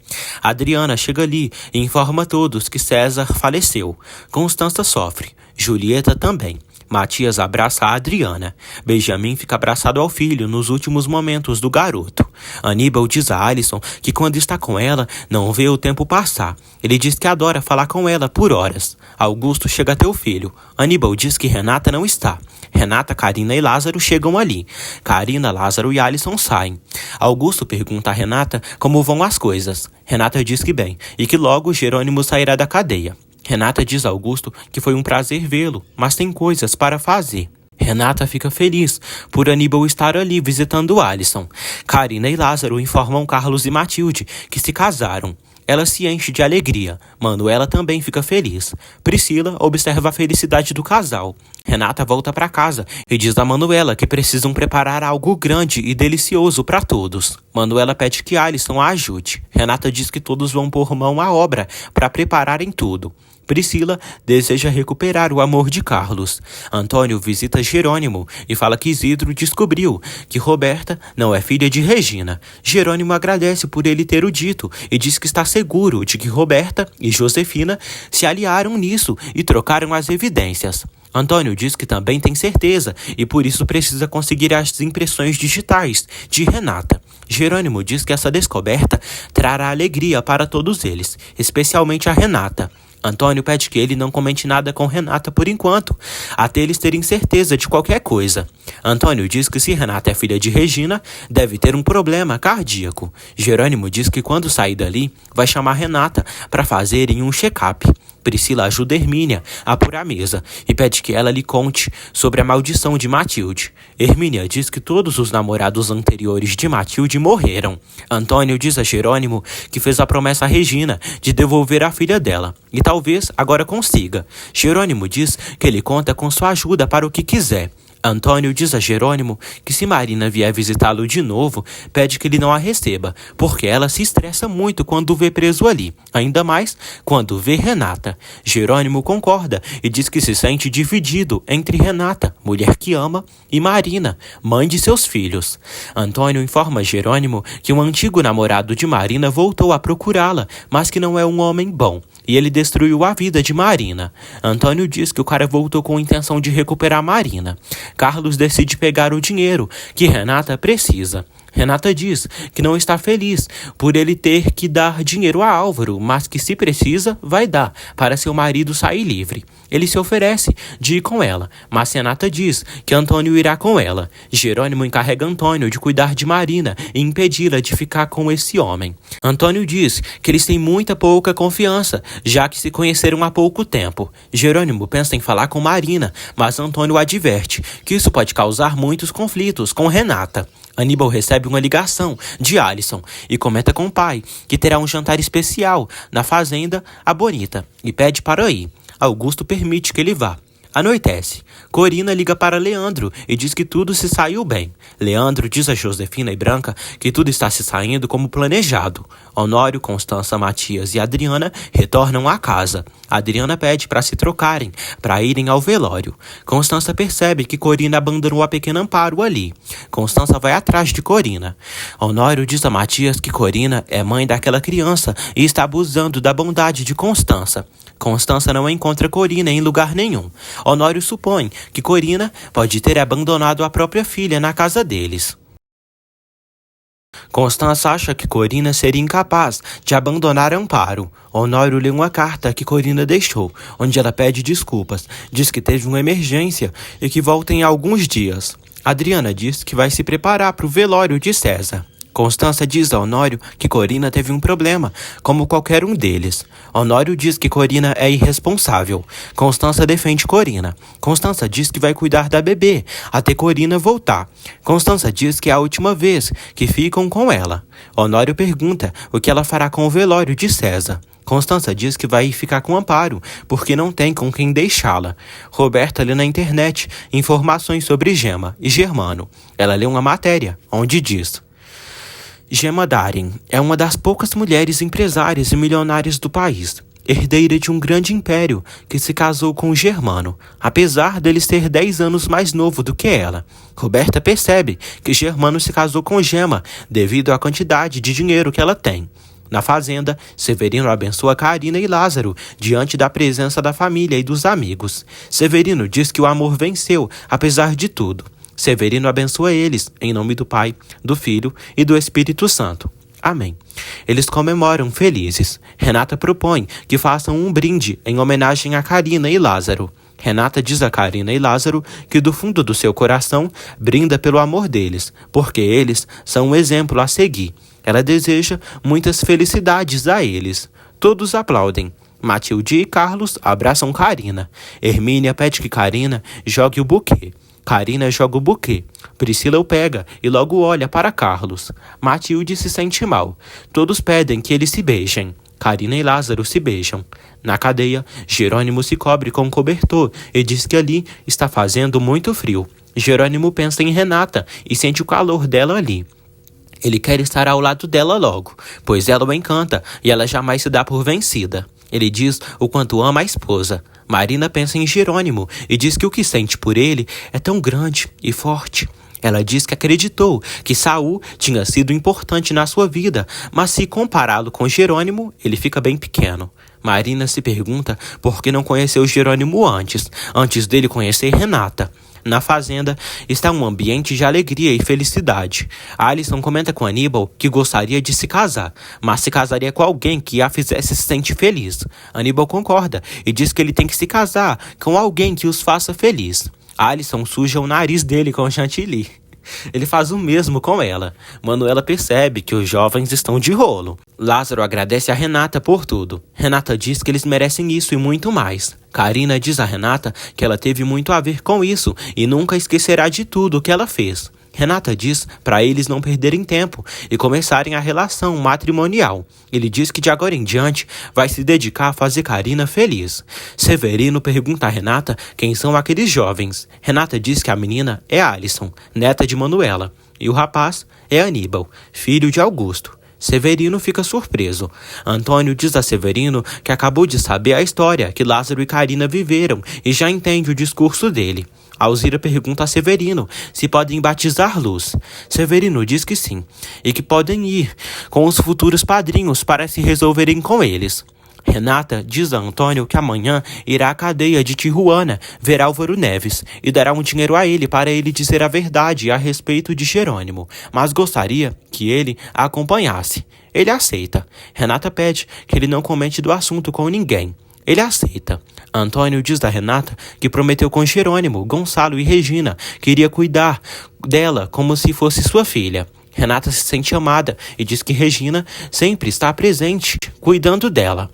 Adriana chega ali e informa a todos que César faleceu. Constança sofre. Julieta também. Matias abraça a Adriana. Benjamin fica abraçado ao filho nos últimos momentos do garoto. Aníbal diz a Alison que quando está com ela, não vê o tempo passar. Ele diz que adora falar com ela por horas. Augusto chega até o filho. Aníbal diz que Renata não está. Renata, Carina e Lázaro chegam ali. Carina, Lázaro e Alison saem. Augusto pergunta a Renata como vão as coisas. Renata diz que bem, e que logo Jerônimo sairá da cadeia. Renata diz a Augusto que foi um prazer vê-lo, mas tem coisas para fazer. Renata fica feliz por Aníbal estar ali visitando Alison. Carina e Lázaro informam Carlos e Matilde que se casaram. Ela se enche de alegria. Manuela também fica feliz. Priscila observa a felicidade do casal. Renata volta para casa e diz a Manuela que precisam preparar algo grande e delicioso para todos. Manuela pede que Alison a ajude. Renata diz que todos vão pôr mão à obra para prepararem tudo. Priscila deseja recuperar o amor de Carlos. Antônio visita Jerônimo e fala que Isidro descobriu que Roberta não é filha de Regina. Jerônimo agradece por ele ter o dito e diz que está seguro de que Roberta e Josefina se aliaram nisso e trocaram as evidências. Antônio diz que também tem certeza e por isso precisa conseguir as impressões digitais de Renata. Jerônimo diz que essa descoberta trará alegria para todos eles, especialmente a Renata. Antônio pede que ele não comente nada com Renata por enquanto, até eles terem certeza de qualquer coisa. Antônio diz que se Renata é filha de Regina, deve ter um problema cardíaco. Jerônimo diz que quando sair dali, vai chamar Renata para fazerem um check-up. Priscila ajuda Hermínia a pôr a mesa e pede que ela lhe conte sobre a maldição de Matilde. Hermínia diz que todos os namorados anteriores de Matilde morreram. Antônio diz a Jerônimo que fez a promessa a Regina de devolver a filha dela e talvez agora consiga. Jerônimo diz que ele conta com sua ajuda para o que quiser. Antônio diz a Jerônimo que se Marina vier visitá-lo de novo, pede que ele não a receba, porque ela se estressa muito quando o vê preso ali, ainda mais quando vê Renata. Jerônimo concorda e diz que se sente dividido entre Renata, mulher que ama, e Marina, mãe de seus filhos. Antônio informa Jerônimo que um antigo namorado de Marina voltou a procurá-la, mas que não é um homem bom, e ele destruiu a vida de Marina. Antônio diz que o cara voltou com a intenção de recuperar Marina. Carlos decide pegar o dinheiro que Renata precisa. Renata diz que não está feliz por ele ter que dar dinheiro a Álvaro, mas que se precisa, vai dar para seu marido sair livre. Ele se oferece de ir com ela, mas Renata diz que Antônio irá com ela. Jerônimo encarrega Antônio de cuidar de Marina e impedi-la de ficar com esse homem. Antônio diz que eles têm muita pouca confiança, já que se conheceram há pouco tempo. Jerônimo pensa em falar com Marina, mas Antônio adverte que isso pode causar muitos conflitos com Renata. Aníbal recebe uma ligação de Alisson e comenta com o pai que terá um jantar especial na fazenda A Bonita e pede para ir. Augusto permite que ele vá. Anoitece. Corina liga para Leandro e diz que tudo se saiu bem. Leandro diz a Josefina e Branca que tudo está se saindo como planejado. Honório, Constança, Matias e Adriana retornam à casa. Adriana pede para se trocarem, para irem ao velório. Constança percebe que Corina abandonou a pequena Amparo ali. Constança vai atrás de Corina. Honório diz a Matias que Corina é mãe daquela criança e está abusando da bondade de Constança. Constança não encontra Corina em lugar nenhum. Honório supõe que Corina pode ter abandonado a própria filha na casa deles. Constança acha que Corina seria incapaz de abandonar Amparo. Honório lê uma carta que Corina deixou, onde ela pede desculpas, diz que teve uma emergência e que volta em alguns dias. Adriana diz que vai se preparar para o velório de César. Constança diz a Honório que Corina teve um problema, como qualquer um deles. Honório diz que Corina é irresponsável. Constança defende Corina. Constança diz que vai cuidar da bebê, até Corina voltar. Constança diz que é a última vez que ficam com ela. Honório pergunta o que ela fará com o velório de César. Constança diz que vai ficar com Amparo, porque não tem com quem deixá-la. Roberta lê na internet informações sobre Gema e Germano. Ela lê uma matéria, onde diz: Gema Darin é uma das poucas mulheres empresárias e milionárias do país, herdeira de um grande império que se casou com Germano, apesar dele ser 10 anos mais novo do que ela. Roberta percebe que Germano se casou com Gema devido à quantidade de dinheiro que ela tem. Na fazenda, Severino abençoa Carina e Lázaro diante da presença da família e dos amigos. Severino diz que o amor venceu, apesar de tudo. Severino abençoa eles, em nome do Pai, do Filho e do Espírito Santo. Amém. Eles comemoram felizes. Renata propõe que façam um brinde em homenagem a Carina e Lázaro. Renata diz a Carina e Lázaro que do fundo do seu coração brinda pelo amor deles, porque eles são um exemplo a seguir. Ela deseja muitas felicidades a eles. Todos aplaudem. Matilde e Carlos abraçam Carina. Hermínia pede que Carina jogue o buquê. Carina joga o buquê. Priscila o pega e logo olha para Carlos. Matilde se sente mal. Todos pedem que eles se beijem. Carina e Lázaro se beijam. Na cadeia, Jerônimo se cobre com um cobertor e diz que ali está fazendo muito frio. Jerônimo pensa em Renata e sente o calor dela ali. Ele quer estar ao lado dela logo, pois ela o encanta e ela jamais se dá por vencida. Ele diz o quanto ama a esposa. Marina pensa em Jerônimo e diz que o que sente por ele é tão grande e forte. Ela diz que acreditou que Saul tinha sido importante na sua vida, mas se compará-lo com Jerônimo, ele fica bem pequeno. Marina se pergunta por que não conheceu Jerônimo antes dele conhecer Renata. Na fazenda está um ambiente de alegria e felicidade. Alisson comenta com Aníbal que gostaria de se casar, mas se casaria com alguém que a fizesse se sentir feliz. Aníbal concorda e diz que ele tem que se casar com alguém que os faça feliz. Alisson suja o nariz dele com chantilly. Ele faz o mesmo com ela. Manuela percebe que os jovens estão de rolo. Lázaro agradece a Renata por tudo. Renata diz que eles merecem isso e muito mais. Carina diz a Renata que ela teve muito a ver com isso e nunca esquecerá de tudo o que ela fez. Renata diz para eles não perderem tempo e começarem a relação matrimonial. Ele diz que de agora em diante vai se dedicar a fazer Carina feliz. Severino pergunta a Renata quem são aqueles jovens. Renata diz que a menina é Alisson, neta de Manuela, e o rapaz é Aníbal, filho de Augusto. Severino fica surpreso. Antônio diz a Severino que acabou de saber a história que Lázaro e Carina viveram e já entende o discurso dele. Alzira pergunta a Severino se podem batizar Luz. Severino diz que sim, e que podem ir com os futuros padrinhos para se resolverem com eles. Renata diz a Antônio que amanhã irá à cadeia de Tijuana ver Álvaro Neves e dará um dinheiro a ele para ele dizer a verdade a respeito de Jerônimo, mas gostaria que ele a acompanhasse. Ele aceita. Renata pede que ele não comente do assunto com ninguém. Ele aceita. Antônio diz a Renata que prometeu com Jerônimo, Gonçalo e Regina que iria cuidar dela como se fosse sua filha. Renata se sente amada e diz que Regina sempre está presente, cuidando dela,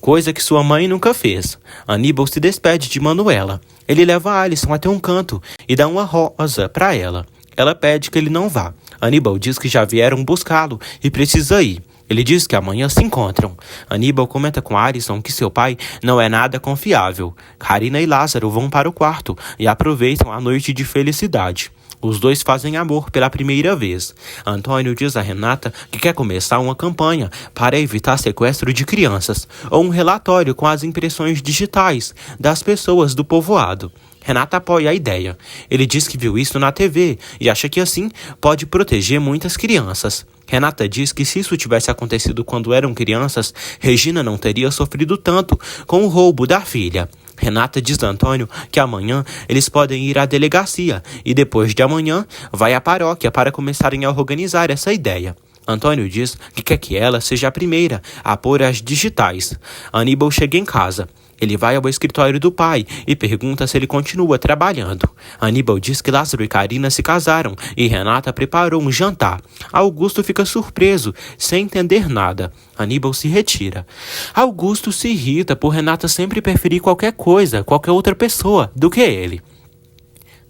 coisa que sua mãe nunca fez. Aníbal se despede de Manuela. Ele leva a Alison até um canto e dá uma rosa para ela. Ela pede que ele não vá. Aníbal diz que já vieram buscá-lo e precisa ir. Ele diz que amanhã se encontram. Aníbal comenta com Alison que seu pai não é nada confiável. Karina e Lázaro vão para o quarto e aproveitam a noite de felicidade. Os dois fazem amor pela primeira vez. Antônio diz a Renata que quer começar uma campanha para evitar sequestro de crianças, ou um relatório com as impressões digitais das pessoas do povoado. Renata apoia a ideia. Ele diz que viu isso na TV e acha que assim pode proteger muitas crianças. Renata diz que se isso tivesse acontecido quando eram crianças, Regina não teria sofrido tanto com o roubo da filha. Renata diz a Antônio que amanhã eles podem ir à delegacia e depois de amanhã vai à paróquia para começarem a organizar essa ideia. Antônio diz que quer que ela seja a primeira a pôr as digitais. Aníbal chega em casa. Ele vai ao escritório do pai e pergunta se ele continua trabalhando. Aníbal diz que Lázaro e Karina se casaram e Renata preparou um jantar. Augusto fica surpreso, sem entender nada. Aníbal se retira. Augusto se irrita por Renata sempre preferir qualquer coisa, qualquer outra pessoa, do que ele.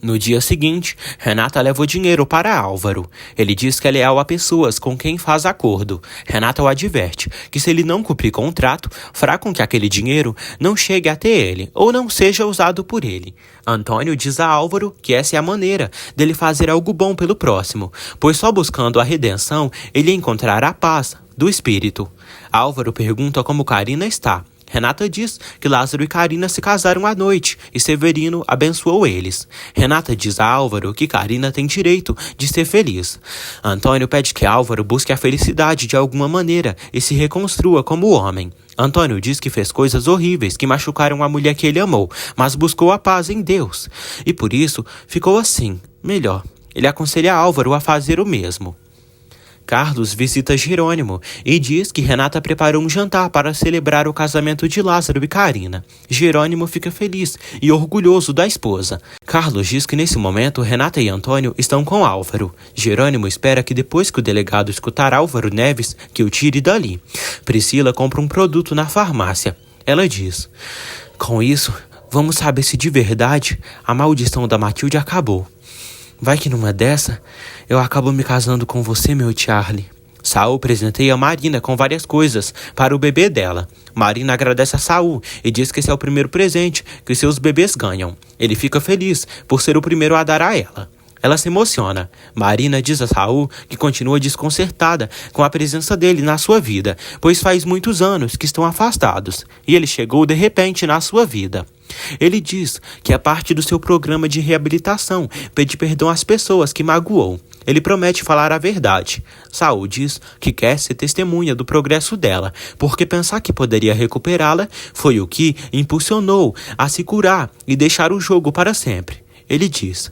No dia seguinte, Renata leva o dinheiro para Álvaro. Ele diz que é leal a pessoas com quem faz acordo. Renata o adverte que se ele não cumprir contrato, fará com que aquele dinheiro não chegue até ele ou não seja usado por ele. Antônio diz a Álvaro que essa é a maneira dele fazer algo bom pelo próximo, pois só buscando a redenção ele encontrará a paz do espírito. Álvaro pergunta como Karina está. Renata diz que Lázaro e Karina se casaram à noite e Severino abençoou eles. Renata diz a Álvaro que Karina tem direito de ser feliz. Antônio pede que Álvaro busque a felicidade de alguma maneira e se reconstrua como homem. Antônio diz que fez coisas horríveis que machucaram a mulher que ele amou, mas buscou a paz em Deus. E por isso ficou assim, melhor. Ele aconselha Álvaro a fazer o mesmo. Carlos visita Jerônimo e diz que Renata preparou um jantar para celebrar o casamento de Lázaro e Karina. Jerônimo fica feliz e orgulhoso da esposa. Carlos diz que nesse momento Renata e Antônio estão com Álvaro. Jerônimo espera que depois que o delegado escutar Álvaro Neves, que o tire dali. Priscila compra um produto na farmácia. Ela diz: "Com isso, vamos saber se de verdade a maldição da Matilde acabou. Vai que numa dessa, eu acabo me casando com você, meu Charlie." Saul presenteia Marina com várias coisas para o bebê dela. Marina agradece a Saul e diz que esse é o primeiro presente que seus bebês ganham. Ele fica feliz por ser o primeiro a dar a ela. Ela se emociona. Marina diz a Saul que continua desconcertada com a presença dele na sua vida, pois faz muitos anos que estão afastados, e ele chegou de repente na sua vida. Ele diz que é parte do seu programa de reabilitação pedir perdão às pessoas que magoou. Ele promete falar a verdade. Saul diz que quer ser testemunha do progresso dela, porque pensar que poderia recuperá-la foi o que impulsionou a se curar e deixar o jogo para sempre. Ele diz: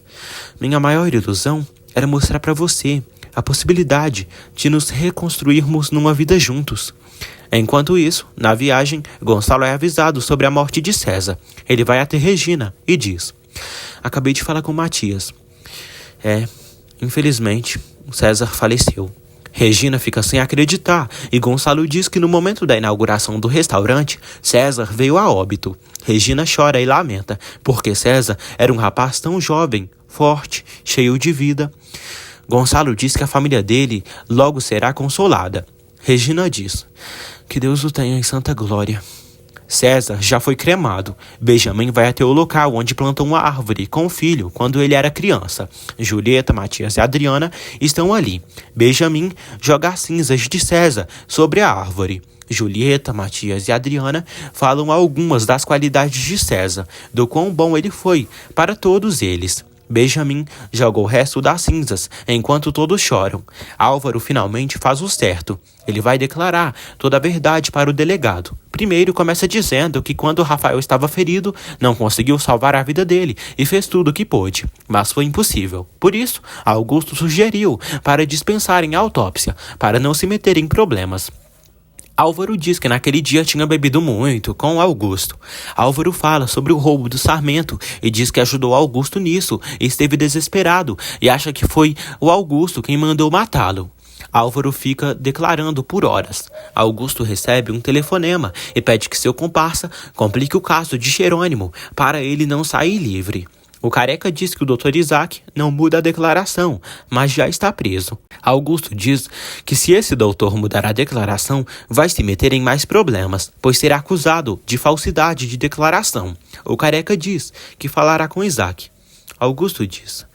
"Minha maior ilusão era mostrar para você a possibilidade de nos reconstruirmos numa vida juntos." Enquanto isso, na viagem, Gonçalo é avisado sobre a morte de César. Ele vai até Regina e diz: "Acabei de falar com Matias. Infelizmente, César faleceu." Regina fica sem acreditar e Gonçalo diz que no momento da inauguração do restaurante, César veio a óbito. Regina chora e lamenta, porque César era um rapaz tão jovem, forte, cheio de vida. Gonçalo diz que a família dele logo será consolada. Regina diz: "Que Deus o tenha em santa glória." César já foi cremado. Benjamin vai até o local onde plantou uma árvore com o filho quando ele era criança. Julieta, Matias e Adriana estão ali. Benjamin joga as cinzas de César sobre a árvore. Julieta, Matias e Adriana falam algumas das qualidades de César, do quão bom ele foi para todos eles. Benjamin joga o resto das cinzas, enquanto todos choram. Álvaro finalmente faz o certo. Ele vai declarar toda a verdade para o delegado. Primeiro começa dizendo que quando Rafael estava ferido, não conseguiu salvar a vida dele e fez tudo o que pôde, mas foi impossível. Por isso, Augusto sugeriu para dispensarem a autópsia, para não se meter em problemas. Álvaro diz que naquele dia tinha bebido muito com Augusto. Álvaro fala sobre o roubo do Sarmento e diz que ajudou Augusto nisso e esteve desesperado e acha que foi o Augusto quem mandou matá-lo. Álvaro fica declarando por horas. Augusto recebe um telefonema e pede que seu comparsa complique o caso de Jerônimo para ele não sair livre. O Careca diz que o Dr. Isaac não muda a declaração, mas já está preso. Augusto diz que se esse doutor mudar a declaração, vai se meter em mais problemas, pois será acusado de falsidade de declaração. O Careca diz que falará com Isaac. Augusto diz: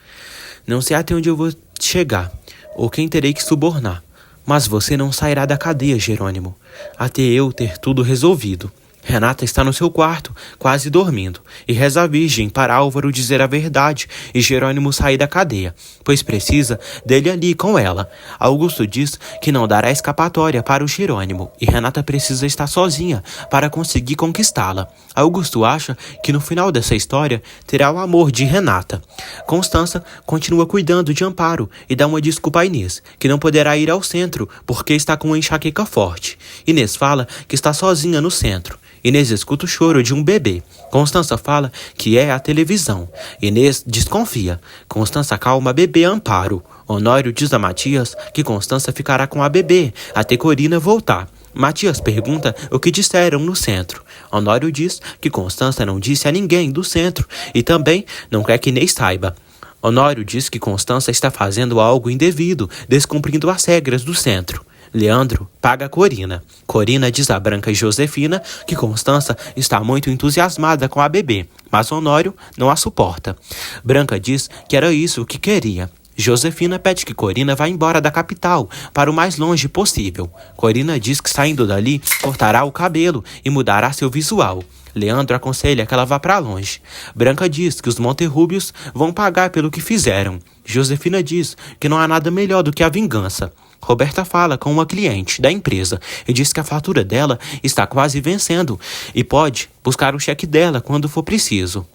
não sei até onde eu vou chegar, ou quem terei que subornar, mas você não sairá da cadeia, Jerônimo, até eu ter tudo resolvido. Renata está no seu quarto, quase dormindo, e reza a Virgem para Álvaro dizer a verdade e Jerônimo sair da cadeia, pois precisa dele ali com ela. Augusto diz que não dará escapatória para o Jerônimo, e Renata precisa estar sozinha para conseguir conquistá-la. Augusto acha que no final dessa história terá o amor de Renata. Constança continua cuidando de Amparo e dá uma desculpa a Inês, que não poderá ir ao centro porque está com uma enxaqueca forte. Inês fala que está sozinha no centro. Inês escuta o choro de um bebê. Constança fala que é a televisão. Inês desconfia. Constança acalma a bebê Amparo. Honório diz a Matias que Constança ficará com a bebê até Corina voltar. Matias pergunta o que disseram no centro. Honório diz que Constança não disse a ninguém do centro e também não quer que Inês saiba. Honório diz que Constança está fazendo algo indevido, descumprindo as regras do centro. Leandro paga Corina. Corina diz a Branca e Josefina que Constança está muito entusiasmada com a bebê, mas Honório não a suporta. Branca diz que era isso o que queria. Josefina pede que Corina vá embora da capital, para o mais longe possível. Corina diz que saindo dali, cortará o cabelo e mudará seu visual. Leandro aconselha que ela vá para longe. Branca diz que os Monterrúbios vão pagar pelo que fizeram. Josefina diz que não há nada melhor do que a vingança. Roberta fala com uma cliente da empresa e diz que a fatura dela está quase vencendo e pode buscar o cheque dela quando for preciso.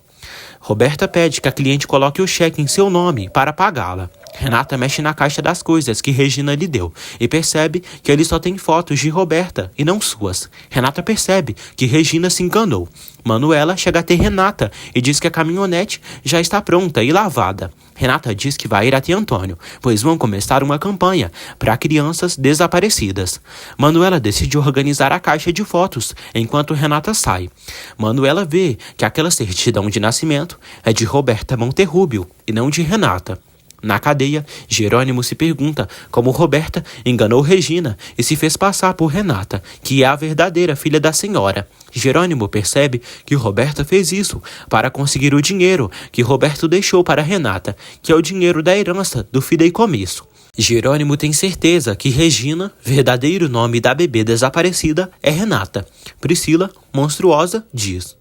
Roberta pede que a cliente coloque o cheque em seu nome para pagá-la. Renata mexe na caixa das coisas que Regina lhe deu e percebe que ele só tem fotos de Roberta e não suas. Renata percebe que Regina se enganou. Manuela chega até Renata e diz que a caminhonete já está pronta e lavada. Renata diz que vai ir até Antônio, pois vão começar uma campanha para crianças desaparecidas. Manuela decide organizar a caixa de fotos enquanto Renata sai. Manuela vê que aquela certidão de nascimento é de Roberta Monterrúbio e não de Renata. Na cadeia, Jerônimo se pergunta como Roberta enganou Regina e se fez passar por Renata, que é a verdadeira filha da senhora. Jerônimo percebe que Roberta fez isso para conseguir o dinheiro que Roberto deixou para Renata, que é o dinheiro da herança do fideicomisso. Jerônimo tem certeza que Regina, verdadeiro nome da bebê desaparecida, é Renata. Priscila, monstruosa, diz: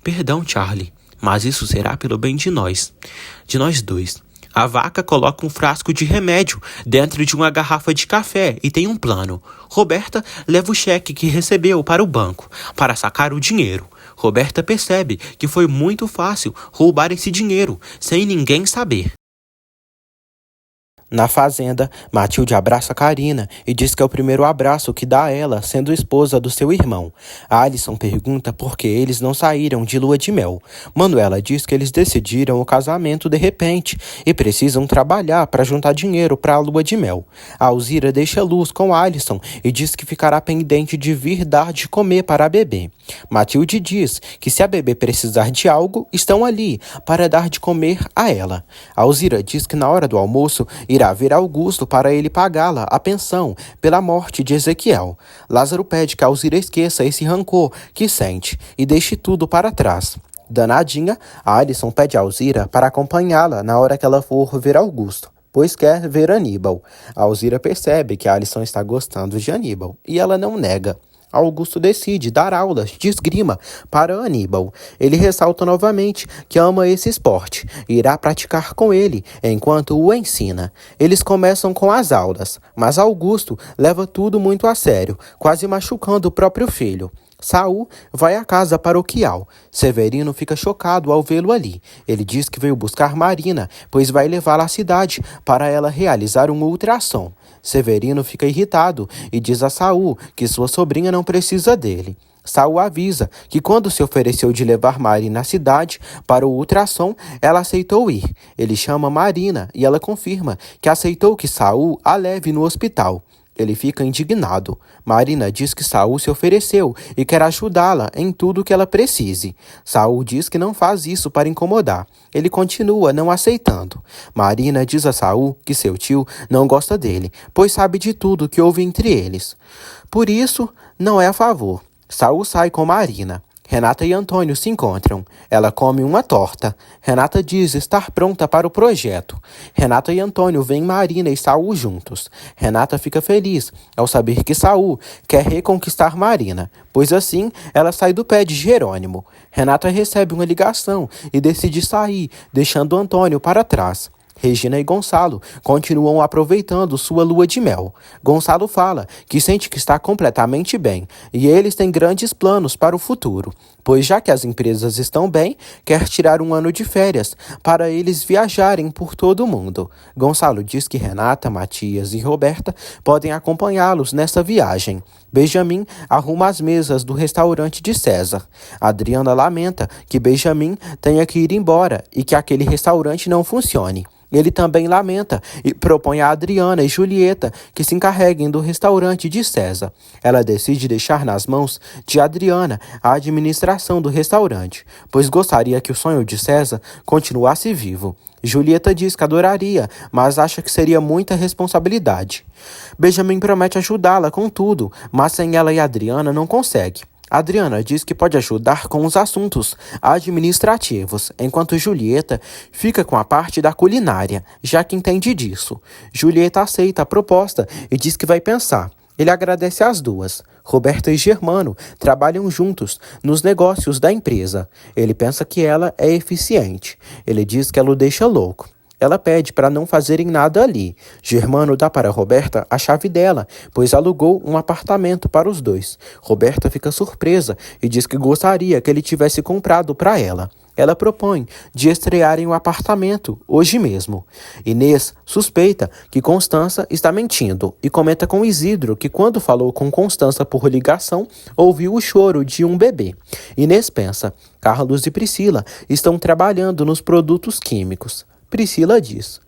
"Perdão, Charlie, mas isso será pelo bem de nós dois. A vaca coloca um frasco de remédio dentro de uma garrafa de café e tem um plano. Roberta leva o cheque que recebeu para o banco para sacar o dinheiro. Roberta percebe que foi muito fácil roubar esse dinheiro sem ninguém saber." Na fazenda, Matilde abraça Karina e diz que é o primeiro abraço que dá a ela, sendo esposa do seu irmão. Alison pergunta por que eles não saíram de lua de mel. Manuela diz que eles decidiram o casamento de repente e precisam trabalhar para juntar dinheiro para a lua de mel. A Alzira deixa luz com Alison e diz que ficará pendente de vir dar de comer para a bebê. Matilde diz que se a bebê precisar de algo, estão ali para dar de comer a ela. A Alzira diz que na hora do almoço irá ver Augusto para ele pagá-la a pensão pela morte de Ezequiel. Lázaro pede que a Alzira esqueça esse rancor que sente e deixe tudo para trás. Danadinha, a Alison pede a Alzira para acompanhá-la na hora que ela for ver Augusto, pois quer ver Aníbal. A Alzira percebe que a Alison está gostando de Aníbal e ela não nega. Augusto decide dar aulas de esgrima para Aníbal. Ele ressalta novamente que ama esse esporte e irá praticar com ele enquanto o ensina. Eles começam com as aulas, mas Augusto leva tudo muito a sério, quase machucando o próprio filho. Saul vai à casa paroquial. Severino fica chocado ao vê-lo ali. Ele diz que veio buscar Marina, pois vai levá-la à cidade para ela realizar um ultrassom. Severino fica irritado e diz a Saul que sua sobrinha não precisa dele. Saul avisa que quando se ofereceu de levar Marina à cidade para o ultrassom, ela aceitou ir. Ele chama Marina e ela confirma que aceitou que Saul a leve no hospital. Ele fica indignado. Marina diz que Saul se ofereceu e quer ajudá-la em tudo que ela precise. Saul diz que não faz isso para incomodar. Ele continua não aceitando. Marina diz a Saul que seu tio não gosta dele, pois sabe de tudo que houve entre eles. Por isso, não é a favor. Saul sai com Marina. Renata e Antônio se encontram. Ela come uma torta. Renata diz estar pronta para o projeto. Renata e Antônio veem Marina e Saul juntos. Renata fica feliz ao saber que Saul quer reconquistar Marina, pois assim ela sai do pé de Jerônimo. Renata recebe uma ligação e decide sair, deixando Antônio para trás. Regina e Gonçalo continuam aproveitando sua lua de mel. Gonçalo fala que sente que está completamente bem e eles têm grandes planos para o futuro, pois já que as empresas estão bem, quer tirar um ano de férias para eles viajarem por todo o mundo. Gonçalo diz que Renata, Matias e Roberta podem acompanhá-los nessa viagem. Benjamin arruma as mesas do restaurante de César. Adriana lamenta que Benjamin tenha que ir embora e que aquele restaurante não funcione. Ele também lamenta e propõe a Adriana e Julieta que se encarreguem do restaurante de César. Ela decide deixar nas mãos de Adriana a administração do restaurante, pois gostaria que o sonho de César continuasse vivo. Julieta diz que adoraria, mas acha que seria muita responsabilidade. Benjamin promete ajudá-la com tudo, mas sem ela e Adriana não consegue. Adriana diz que pode ajudar com os assuntos administrativos, enquanto Julieta fica com a parte da culinária, já que entende disso. Julieta aceita a proposta e diz que vai pensar. Ele agradece às duas. Roberta e Germano trabalham juntos nos negócios da empresa. Ele pensa que ela é eficiente. Ele diz que ela o deixa louco. Ela pede para não fazerem nada ali. Germano dá para Roberta a chave dela, pois alugou um apartamento para os dois. Roberta fica surpresa e diz que gostaria que ele tivesse comprado para ela. Ela propõe de estrearem o apartamento hoje mesmo. Inês suspeita que Constança está mentindo e comenta com Isidro que quando falou com Constança por ligação, ouviu o choro de um bebê. Inês pensa, Carlos e Priscila estão trabalhando nos produtos químicos. Priscila diz,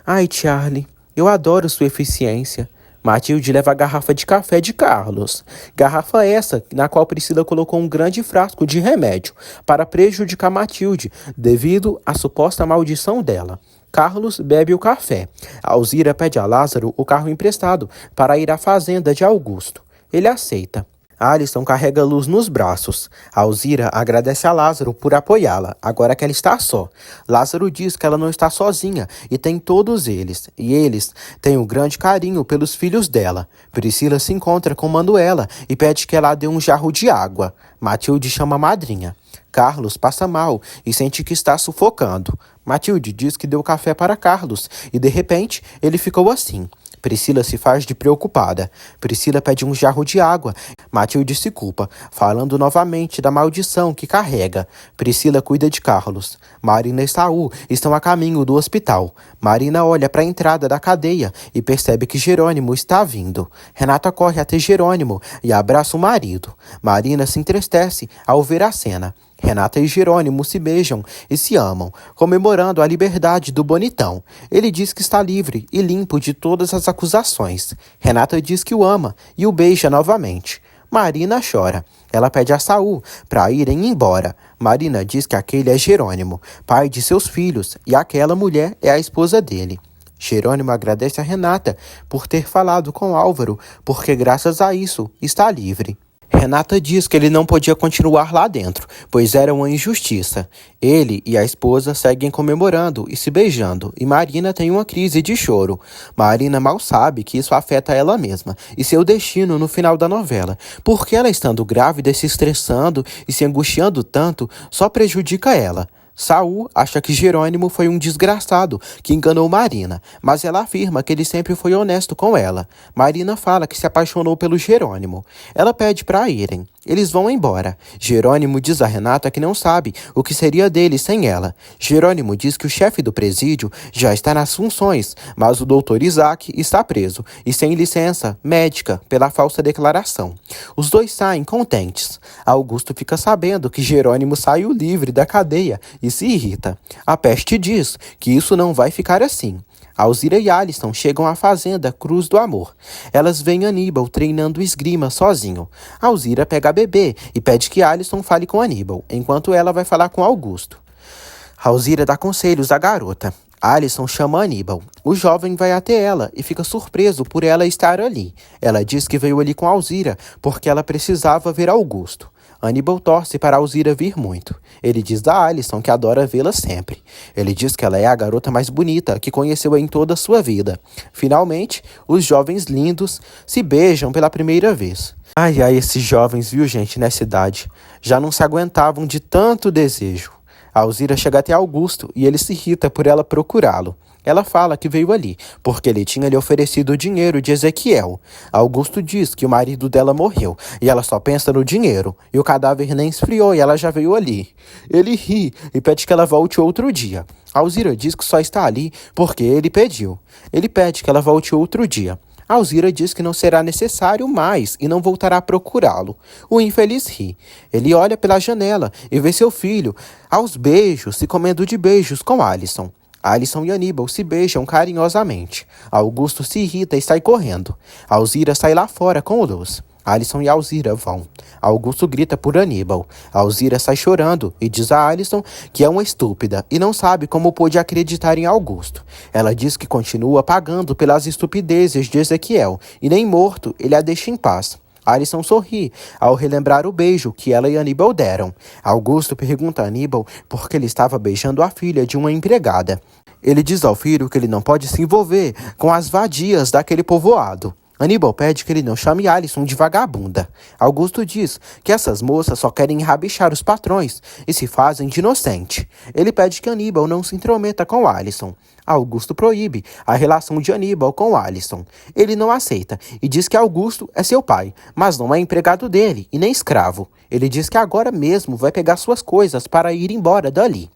ai, Charlie, eu adoro sua eficiência. Matilde leva a garrafa de café de Carlos. Garrafa essa na qual Priscila colocou um grande frasco de remédio para prejudicar Matilde devido à suposta maldição dela. Carlos bebe o café. Alzira pede a Lázaro o carro emprestado para ir à fazenda de Augusto. Ele aceita. Alisson carrega Luz nos braços. Alzira agradece a Lázaro por apoiá-la, agora que ela está só. Lázaro diz que ela não está sozinha e tem todos eles, e eles têm um grande carinho pelos filhos dela. Priscila se encontra com Manuela e pede que ela dê um jarro de água. Matilde chama a madrinha. Carlos passa mal e sente que está sufocando. Matilde diz que deu café para Carlos e, de repente, ele ficou assim. Priscila se faz de preocupada. Priscila pede um jarro de água. Matilde se culpa, falando novamente da maldição que carrega. Priscila cuida de Carlos. Marina e Saul estão a caminho do hospital. Marina olha para a entrada da cadeia e percebe que Jerônimo está vindo. Renata corre até Jerônimo e abraça o marido. Marina se entristece ao ver a cena. Renata e Jerônimo se beijam e se amam, comemorando a liberdade do bonitão. Ele diz que está livre e limpo de todas as acusações. Renata diz que o ama e o beija novamente. Marina chora. Ela pede a Saul para irem embora. Marina diz que aquele é Jerônimo, pai de seus filhos, e aquela mulher é a esposa dele. Jerônimo agradece a Renata por ter falado com Álvaro, porque graças a isso está livre. Renata diz que ele não podia continuar lá dentro, pois era uma injustiça. Ele e a esposa seguem comemorando e se beijando, e Marina tem uma crise de choro. Marina mal sabe que isso afeta ela mesma e seu destino no final da novela, porque ela, estando grávida, se estressando e se angustiando tanto, só prejudica ela. Saul acha que Jerônimo foi um desgraçado que enganou Marina, mas ela afirma que ele sempre foi honesto com ela. Marina fala que se apaixonou pelo Jerônimo. Ela pede para irem. Eles vão embora. Jerônimo diz a Renata que não sabe o que seria dele sem ela. Jerônimo diz que o chefe do presídio já está nas funções, mas o doutor Isaac está preso e sem licença médica pela falsa declaração. Os dois saem contentes. Augusto fica sabendo que Jerônimo saiu livre da cadeia e se irrita. A peste diz que isso não vai ficar assim. Alzira e Alisson chegam à fazenda Cruz do Amor. Elas veem Aníbal treinando esgrima sozinho. Alzira pega a bebê e pede que Alisson fale com Aníbal, enquanto ela vai falar com Augusto. Alzira dá conselhos à garota. Alisson chama Aníbal. O jovem vai até ela e fica surpreso por ela estar ali. Ela diz que veio ali com Alzira porque ela precisava ver Augusto. Aníbal torce para Alzira vir muito. Ele diz a Alisson que adora vê-la sempre. Ele diz que ela é a garota mais bonita que conheceu em toda a sua vida. Finalmente, os jovens lindos se beijam pela primeira vez. Ai, esses jovens, viu, gente, nessa idade, já não se aguentavam de tanto desejo. Alzira chega até Augusto e ele se irrita por ela procurá-lo. Ela fala que veio ali, porque ele tinha lhe oferecido o dinheiro de Ezequiel. Augusto diz que o marido dela morreu, e ela só pensa no dinheiro, e o cadáver nem esfriou e ela já veio ali. Ele ri e pede que ela volte outro dia. Alzira diz que só está ali porque ele pediu. Ele pede que ela volte outro dia. Alzira diz que não será necessário mais e não voltará a procurá-lo. O infeliz ri. Ele olha pela janela e vê seu filho, aos beijos, se comendo de beijos com Alisson. Alisson e Aníbal se beijam carinhosamente. Augusto se irrita e sai correndo. Alzira sai lá fora com o Luz. Alisson e Alzira vão. Augusto grita por Aníbal. Alzira sai chorando e diz a Alisson que é uma estúpida e não sabe como pôde acreditar em Augusto. Ela diz que continua pagando pelas estupidezes de Ezequiel e nem morto ele a deixa em paz. Alisson sorri ao relembrar o beijo que ela e Aníbal deram. Augusto pergunta a Aníbal por que ele estava beijando a filha de uma empregada. Ele diz ao filho que ele não pode se envolver com as vadias daquele povoado. Aníbal pede que ele não chame Alisson de vagabunda. Augusto diz que essas moças só querem enrabichar os patrões e se fazem de inocente. Ele pede que Aníbal não se intrometa com Alisson. Augusto proíbe a relação de Aníbal com Alisson. Ele não aceita e diz que Augusto é seu pai, mas não é empregado dele e nem escravo. Ele diz que agora mesmo vai pegar suas coisas para ir embora dali.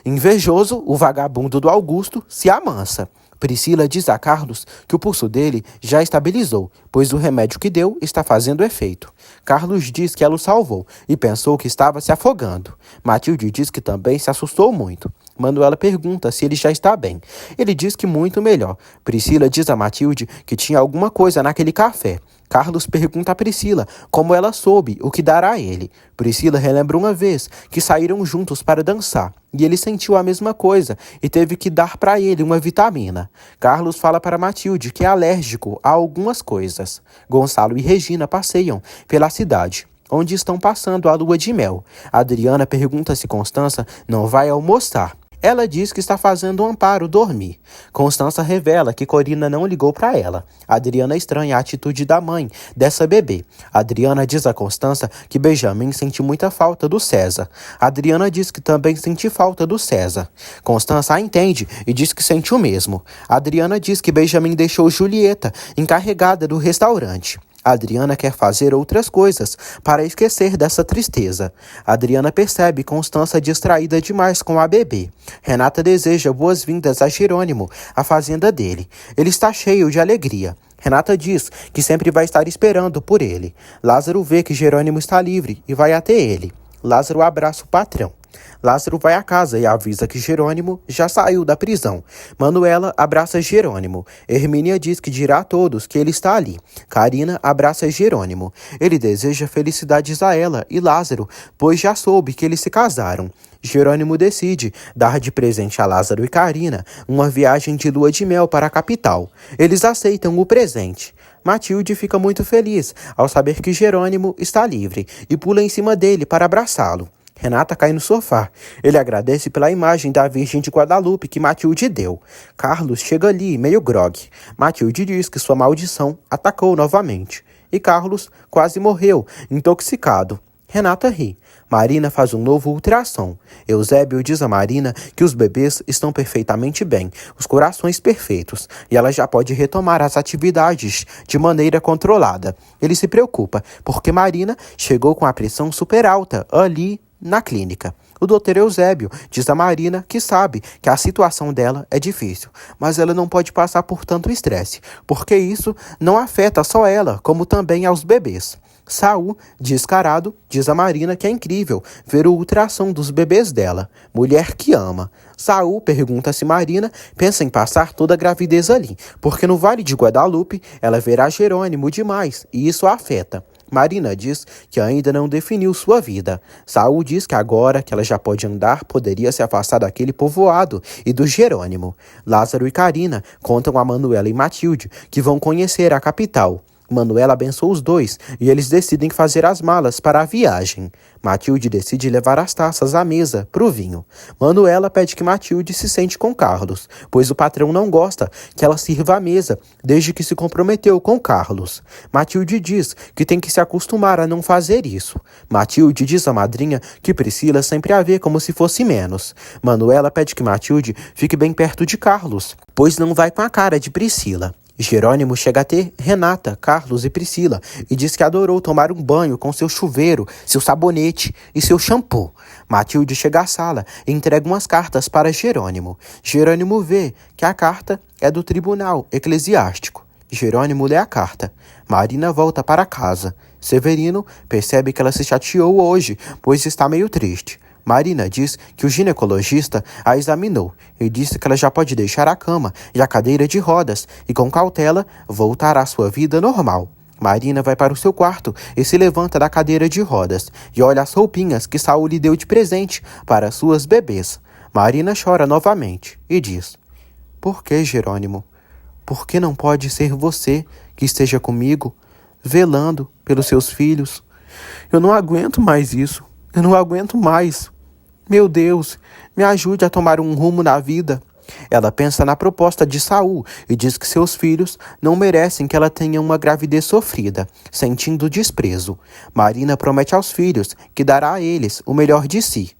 Invejoso, o vagabundo do Augusto se amansa. Priscila diz a Carlos que o pulso dele já estabilizou, pois o remédio que deu está fazendo efeito. Carlos diz que ela o salvou e pensou que estava se afogando. Matilde diz que também se assustou muito. Manuela pergunta se ele já está bem. Ele diz que muito melhor. Priscila diz a Matilde que tinha alguma coisa naquele café. Carlos pergunta a Priscila como ela soube o que dará a ele. Priscila relembra uma vez que saíram juntos para dançar e ele sentiu a mesma coisa e teve que dar para ele uma vitamina. Carlos fala para Matilde que é alérgico a algumas coisas. Gonçalo e Regina passeiam pela cidade, onde estão passando a lua de mel. Adriana pergunta se Constança não vai almoçar. Ela diz que está fazendo o Amparo dormir. Constança revela que Corina não ligou para ela. Adriana estranha a atitude da mãe dessa bebê. Adriana diz a Constança que Benjamin sente muita falta do César. Adriana diz que também sente falta do César. Constança a entende e diz que sente o mesmo. Adriana diz que Benjamin deixou Julieta encarregada do restaurante. Adriana quer fazer outras coisas para esquecer dessa tristeza. Adriana percebe Constança distraída demais com a bebê. Renata deseja boas-vindas a Jerônimo, à fazenda dele. Ele está cheio de alegria. Renata diz que sempre vai estar esperando por ele. Lázaro vê que Jerônimo está livre e vai até ele. Lázaro abraça o patrão. Lázaro vai à casa e avisa que Jerônimo já saiu da prisão. Manuela abraça Jerônimo. Hermínia diz que dirá a todos que ele está ali. Carina abraça Jerônimo. Ele deseja felicidades a ela e Lázaro, pois já soube que eles se casaram. Jerônimo decide dar de presente a Lázaro e Carina uma viagem de lua de mel para a capital. Eles aceitam o presente. Matilde fica muito feliz ao saber que Jerônimo está livre e pula em cima dele para abraçá-lo. Renata cai no sofá. Ele agradece pela imagem da Virgem de Guadalupe que Matilde deu. Carlos chega ali, meio grogue. Matilde diz que sua maldição atacou novamente. E Carlos quase morreu, intoxicado. Renata ri. Marina faz um novo ultrassom. Eusébio diz a Marina que os bebês estão perfeitamente bem, os corações perfeitos, e ela já pode retomar as atividades de maneira controlada. Ele se preocupa, porque Marina chegou com a pressão super alta ali na clínica. O doutor Eusébio diz a Marina que sabe que a situação dela é difícil, mas ela não pode passar por tanto estresse, porque isso não afeta só ela, como também aos bebês. Saul, descarado, diz a Marina que é incrível ver o ultrassom dos bebês dela, mulher que ama. Saul pergunta se Marina pensa em passar toda a gravidez ali, porque no Vale de Guadalupe ela verá Jerônimo demais e isso a afeta. Marina diz que ainda não definiu sua vida. Saul diz que agora que ela já pode andar, poderia se afastar daquele povoado e do Jerônimo. Lázaro e Carina contam a Manuela e Matilde que vão conhecer a capital. Manuela abençoa os dois e eles decidem fazer as malas para a viagem. Matilde decide levar as taças à mesa para o vinho. Manuela pede que Matilde se sente com Carlos, pois o patrão não gosta que ela sirva à mesa desde que se comprometeu com Carlos. Matilde diz que tem que se acostumar a não fazer isso. Matilde diz à madrinha que Priscila sempre a vê como se fosse menos. Manuela pede que Matilde fique bem perto de Carlos, pois não vai com a cara de Priscila. Jerônimo chega a ter Renata, Carlos e Priscila e diz que adorou tomar um banho com seu chuveiro, seu sabonete e seu shampoo. Matilde chega à sala e entrega umas cartas para Jerônimo. Jerônimo vê que a carta é do tribunal eclesiástico. Jerônimo lê a carta. Marina volta para casa. Severino percebe que ela se chateou hoje, pois está meio triste. Marina diz que o ginecologista a examinou e disse que ela já pode deixar a cama e a cadeira de rodas e, com cautela, voltar à sua vida normal. Marina vai para o seu quarto e se levanta da cadeira de rodas e olha as roupinhas que Saul lhe deu de presente para suas bebês. Marina chora novamente e diz: "Por que, Jerônimo? Por que não pode ser você que esteja comigo, velando pelos seus filhos? Eu não aguento mais isso. Eu não aguento mais. Meu Deus, me ajude a tomar um rumo na vida." Ela pensa na proposta de Saul e diz que seus filhos não merecem que ela tenha uma gravidez sofrida, sentindo desprezo. Marina promete aos filhos que dará a eles o melhor de si.